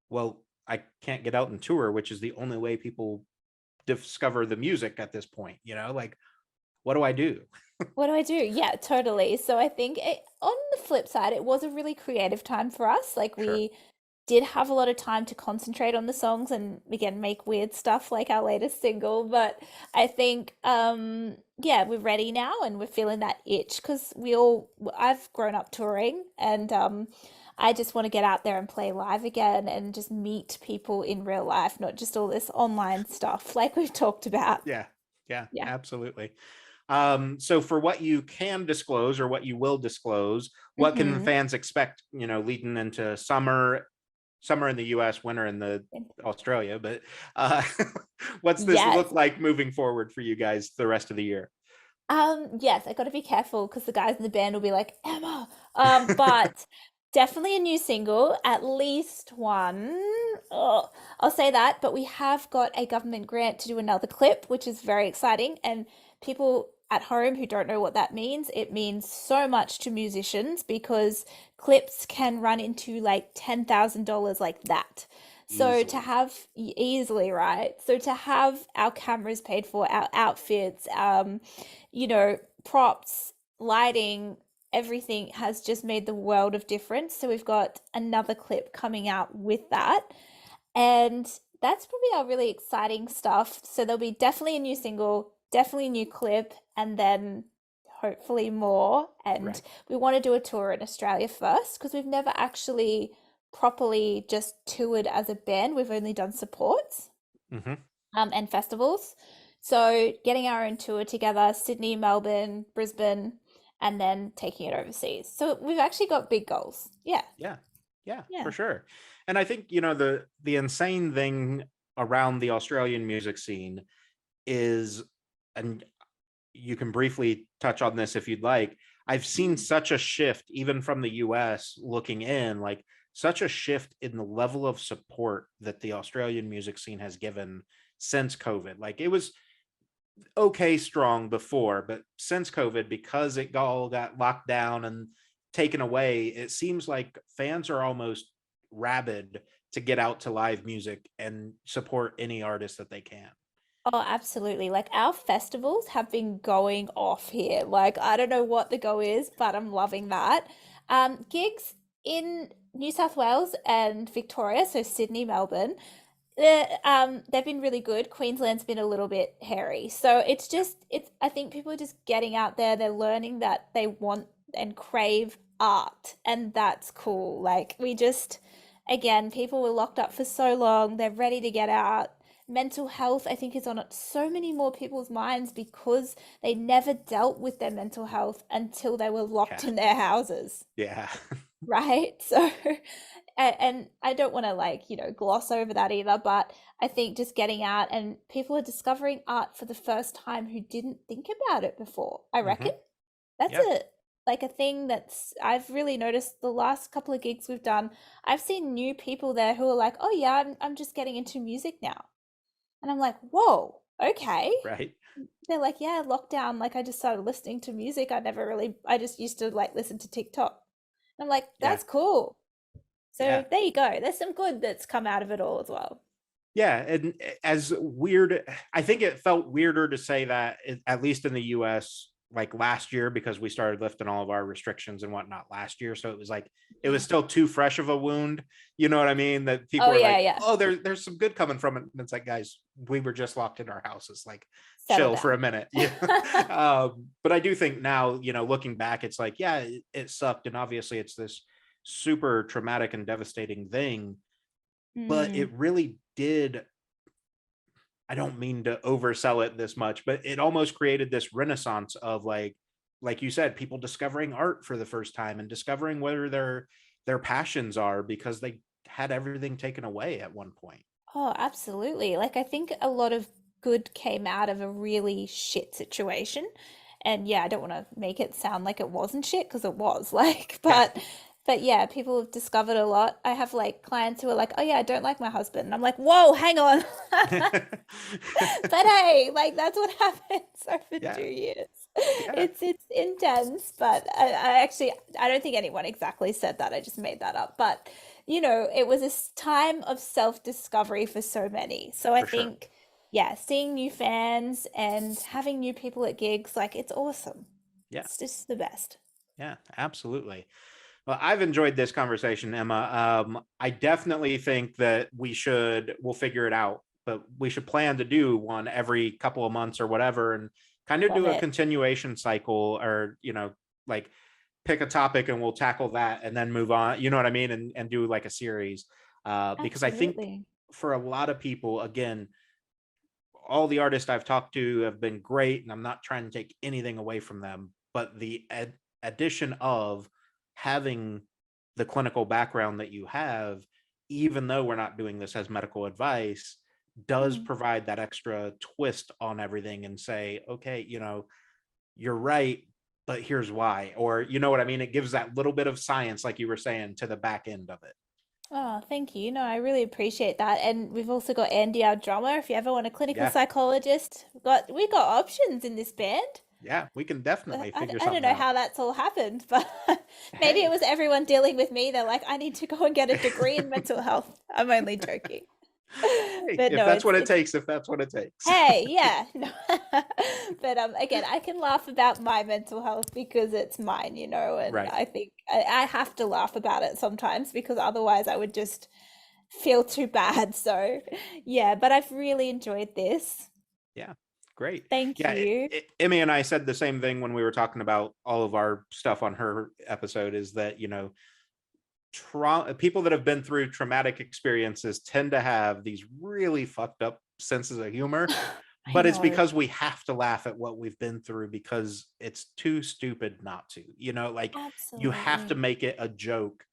Speaker 1: well, I can't get out and tour, which is the only way people discover the music at this point. Like, what do I do?
Speaker 2: What do I do? Yeah, totally. So I think on the flip side, it was a really creative time for us. Like
Speaker 1: Sure.
Speaker 2: we did have a lot of time to concentrate on the songs and again make weird stuff like our latest single. But I think yeah, we're ready now and we're feeling that itch because I've grown up touring and I just want to get out there and play live again and just meet people in real life, not just all this online stuff like we've talked about.
Speaker 1: Yeah. Yeah,
Speaker 2: Yeah.
Speaker 1: absolutely. So for what you can disclose, or what you will disclose, what can
Speaker 2: Hmm.
Speaker 1: fans expect, leading into summer in the US, winter in the Australia, but what's this look
Speaker 2: Yes.
Speaker 1: like moving forward for you guys the rest of the year?
Speaker 2: Yes, I got to be careful because the guys in the band will be like, Emma. But definitely a new single, at least one. Oh, I'll say that. But we have got a government grant to do another clip, which is very exciting. And people at home who don't know what that means, it means so much to musicians because clips can run into like $10,000 like that. So to
Speaker 1: Easily.
Speaker 2: have easily, right? So to have our cameras paid for, our outfits, props, lighting, everything has just made the world of difference. So we've got another clip coming out with that. And that's probably our really exciting stuff. So there'll be definitely a new single, definitely a new clip, and then hopefully more. And
Speaker 1: Right.
Speaker 2: we want to do a tour in Australia first because we've never actually properly just toured as a band. We've only done supports
Speaker 1: Hmm.
Speaker 2: and festivals. So getting our own tour together, Sydney, Melbourne, Brisbane, and then taking it overseas. So we've actually got big goals. Yeah.
Speaker 1: Yeah. Yeah,
Speaker 2: Yeah.
Speaker 1: for sure. And I think, the insane thing around the Australian music scene is, and you can briefly touch on this if you'd like, I've seen
Speaker 2: Mm.
Speaker 1: such a shift, even from the US looking in, like such a shift in the level of support that the Australian music scene has given since COVID. Like it was okay strong before, but since COVID, because it all got locked down and taken away, it seems like fans are almost rabid to get out to live music and support any artist that they can.
Speaker 2: Oh, absolutely. Like our festivals have been going off here. Like I don't know what the go is, but I'm loving that. Gigs in New South Wales and Victoria, so Sydney, Melbourne, they've been really good. Queensland's been a little bit hairy. So it's I think people are just getting out there, they're learning that they want and crave art, and that's cool. Like we just again, people were locked up for so long, they're ready to get out. Mental health, I think, is on so many more people's minds because they never dealt with their mental health until they were
Speaker 1: Yeah.
Speaker 2: locked in their houses,
Speaker 1: Yeah.
Speaker 2: right? So and I don't want to like, gloss over that either, but I think just getting out and people are discovering art for the first time who didn't think about it before. I reckon
Speaker 1: Hmm.
Speaker 2: that's
Speaker 1: Yeah.
Speaker 2: a like a thing that's I've really noticed the last couple of gigs we've done. I've seen new people there who are like, "Oh yeah, I'm just getting into music now." And I'm like, "Whoa, okay."
Speaker 1: Right.
Speaker 2: They're like, "Yeah, lockdown, like I just started listening to music. I just used to like listen to TikTok." And I'm like,
Speaker 1: Yeah.
Speaker 2: "That's cool." So
Speaker 1: Yeah.
Speaker 2: there you go. There's some good that's come out of it all as well.
Speaker 1: Yeah, and as weird, I think it felt weirder to say that, at least in the US, like last year, because we started lifting all of our restrictions and whatnot last year. So it was like it was
Speaker 2: Yeah.
Speaker 1: still too fresh of a wound. You know what I mean? That people
Speaker 2: Oh
Speaker 1: were
Speaker 2: yeah,
Speaker 1: like,
Speaker 2: yeah.
Speaker 1: "Oh, there's some good coming from it." And it's like, guys, we were just locked in our houses. Like,
Speaker 2: Settle
Speaker 1: chill for a
Speaker 2: down.
Speaker 1: minute. Yeah. But I do think now, looking back, it's like, yeah, it sucked, and obviously, it's this super traumatic and devastating thing. But
Speaker 2: Mm.
Speaker 1: it really did, I don't mean to oversell it this much, but it almost created this renaissance of like you said, people discovering art for the first time and discovering where their passions are because they had everything taken away at one point.
Speaker 2: Oh, absolutely. Like I think a lot of good came out of a really shit situation. And yeah, I don't want to make it sound like it wasn't shit because it was. Like,
Speaker 1: Yeah.
Speaker 2: but yeah, people have discovered a lot. I have like clients who are like, "Oh yeah, I don't like my husband." And I'm like, "Whoa, hang on." But hey, like that's what happens over two
Speaker 1: Yeah.
Speaker 2: years.
Speaker 1: Yeah.
Speaker 2: It's intense, but I actually I don't think anyone exactly said that. I just made that up. But it was a time of self-discovery for so many. So I
Speaker 1: For sure.
Speaker 2: think, yeah, seeing new fans and having new people at gigs, like it's awesome.
Speaker 1: Yeah.
Speaker 2: It's just the best.
Speaker 1: Yeah, absolutely. Well, I've enjoyed this conversation, Emma. I definitely think that we'll figure it out, but we should plan to do one every couple of months or whatever and kind of
Speaker 2: Love
Speaker 1: do a
Speaker 2: it.
Speaker 1: continuation cycle, or, like pick a topic and we'll tackle that and then move on. You know what I mean? And do like a series. Because I think
Speaker 2: Absolutely.
Speaker 1: for a lot of people, again, all the artists I've talked to have been great, and I'm not trying to take anything away from them, but the addition of having the clinical background that you have, even though we're not doing this as medical advice, does
Speaker 2: Mm.
Speaker 1: provide that extra twist on everything and say, okay, you're right, but here's why. Or, you know what I mean? It gives that little bit of science, like you were saying, to the back end of it.
Speaker 2: Oh, thank you. No, I really appreciate that. And we've also got Andy, our drummer. If you ever want a clinical
Speaker 1: Yeah.
Speaker 2: psychologist, we got options in this band.
Speaker 1: Yeah. We can definitely figure
Speaker 2: I don't
Speaker 1: something
Speaker 2: know
Speaker 1: out.
Speaker 2: how that's all happened, but maybe it
Speaker 1: Hey.
Speaker 2: was everyone dealing with me. They're like, I need to go and get a degree in mental health. I'm only joking.
Speaker 1: Hey,
Speaker 2: But
Speaker 1: if
Speaker 2: no,
Speaker 1: that's what it
Speaker 2: it's
Speaker 1: takes, if that's what it takes.
Speaker 2: hey, yeah. No. But again, I can laugh about my mental health because it's mine, and
Speaker 1: Right.
Speaker 2: I think I have to laugh about it sometimes because otherwise I would just feel too bad. So, yeah, but I've really enjoyed this.
Speaker 1: Yeah. Great.
Speaker 2: Thank
Speaker 1: Yeah.
Speaker 2: you.
Speaker 1: Emmy and I said the same thing when we were talking about all of our stuff on her episode, is that, people that have been through traumatic experiences tend to have these really fucked up senses of humor,
Speaker 2: I
Speaker 1: but it's
Speaker 2: know.
Speaker 1: because we have to laugh at what we've been through because it's too stupid not to, like you have to
Speaker 2: Absolutely.
Speaker 1: make it a joke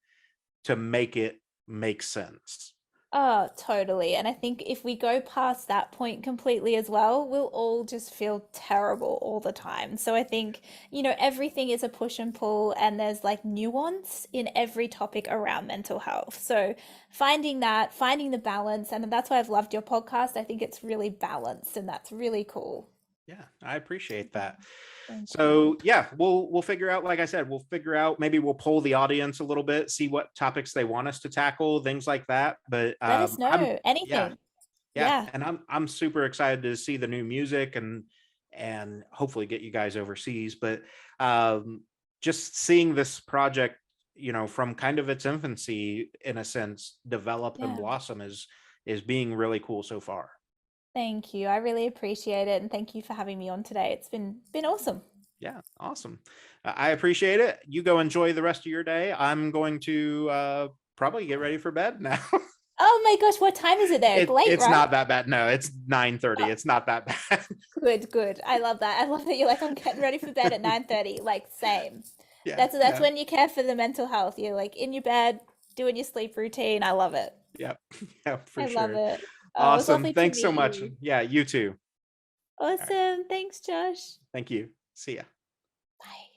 Speaker 1: to make it make sense.
Speaker 2: Oh, totally. And I think if we go past that point completely as well, we'll all just feel terrible all the time. So I think, everything is a push and pull, and there's like nuance in every topic around mental health. So finding that, finding the balance, and that's why I've loved your podcast. I think it's really balanced, and that's really cool.
Speaker 1: Yeah, I appreciate that.
Speaker 2: Thank you.
Speaker 1: So yeah, we'll figure out, like I said, we'll figure out, maybe we'll poll the audience a little bit, see what topics they want us to tackle, things like that. But
Speaker 2: Let us
Speaker 1: I'm
Speaker 2: know
Speaker 1: yeah,
Speaker 2: anything.
Speaker 1: yeah,
Speaker 2: Yeah.
Speaker 1: and I'm super excited to see the new music and hopefully get you guys overseas. But um just seeing this project, from kind of its infancy in a sense, develop and
Speaker 2: Yeah.
Speaker 1: blossom is being really cool so far.
Speaker 2: Thank you. I really appreciate it, and thank you for having me on today. It's been awesome.
Speaker 1: Yeah, awesome. I appreciate it. You go enjoy the rest of your day. I'm going to probably get ready for bed now.
Speaker 2: Oh my gosh, what time is it there? It's late,
Speaker 1: It's
Speaker 2: right?
Speaker 1: not that bad. No, it's 9:30.
Speaker 2: Oh,
Speaker 1: It's not that bad.
Speaker 2: good, good. I love that. I love that you're like, I'm getting ready for bed at 9:30. Like, same.
Speaker 1: Yeah,
Speaker 2: That's
Speaker 1: yeah,
Speaker 2: when you care for the mental health. You're like in your bed, doing your sleep routine. I love it.
Speaker 1: yeah, yeah, for
Speaker 2: I love
Speaker 1: sure.
Speaker 2: it. Oh, it was
Speaker 1: Awesome.
Speaker 2: lovely to
Speaker 1: Thanks so
Speaker 2: meet
Speaker 1: much.
Speaker 2: you.
Speaker 1: Yeah, you too. All right.
Speaker 2: Awesome. Thanks, Josh.
Speaker 1: Thank you. See ya.
Speaker 2: Bye.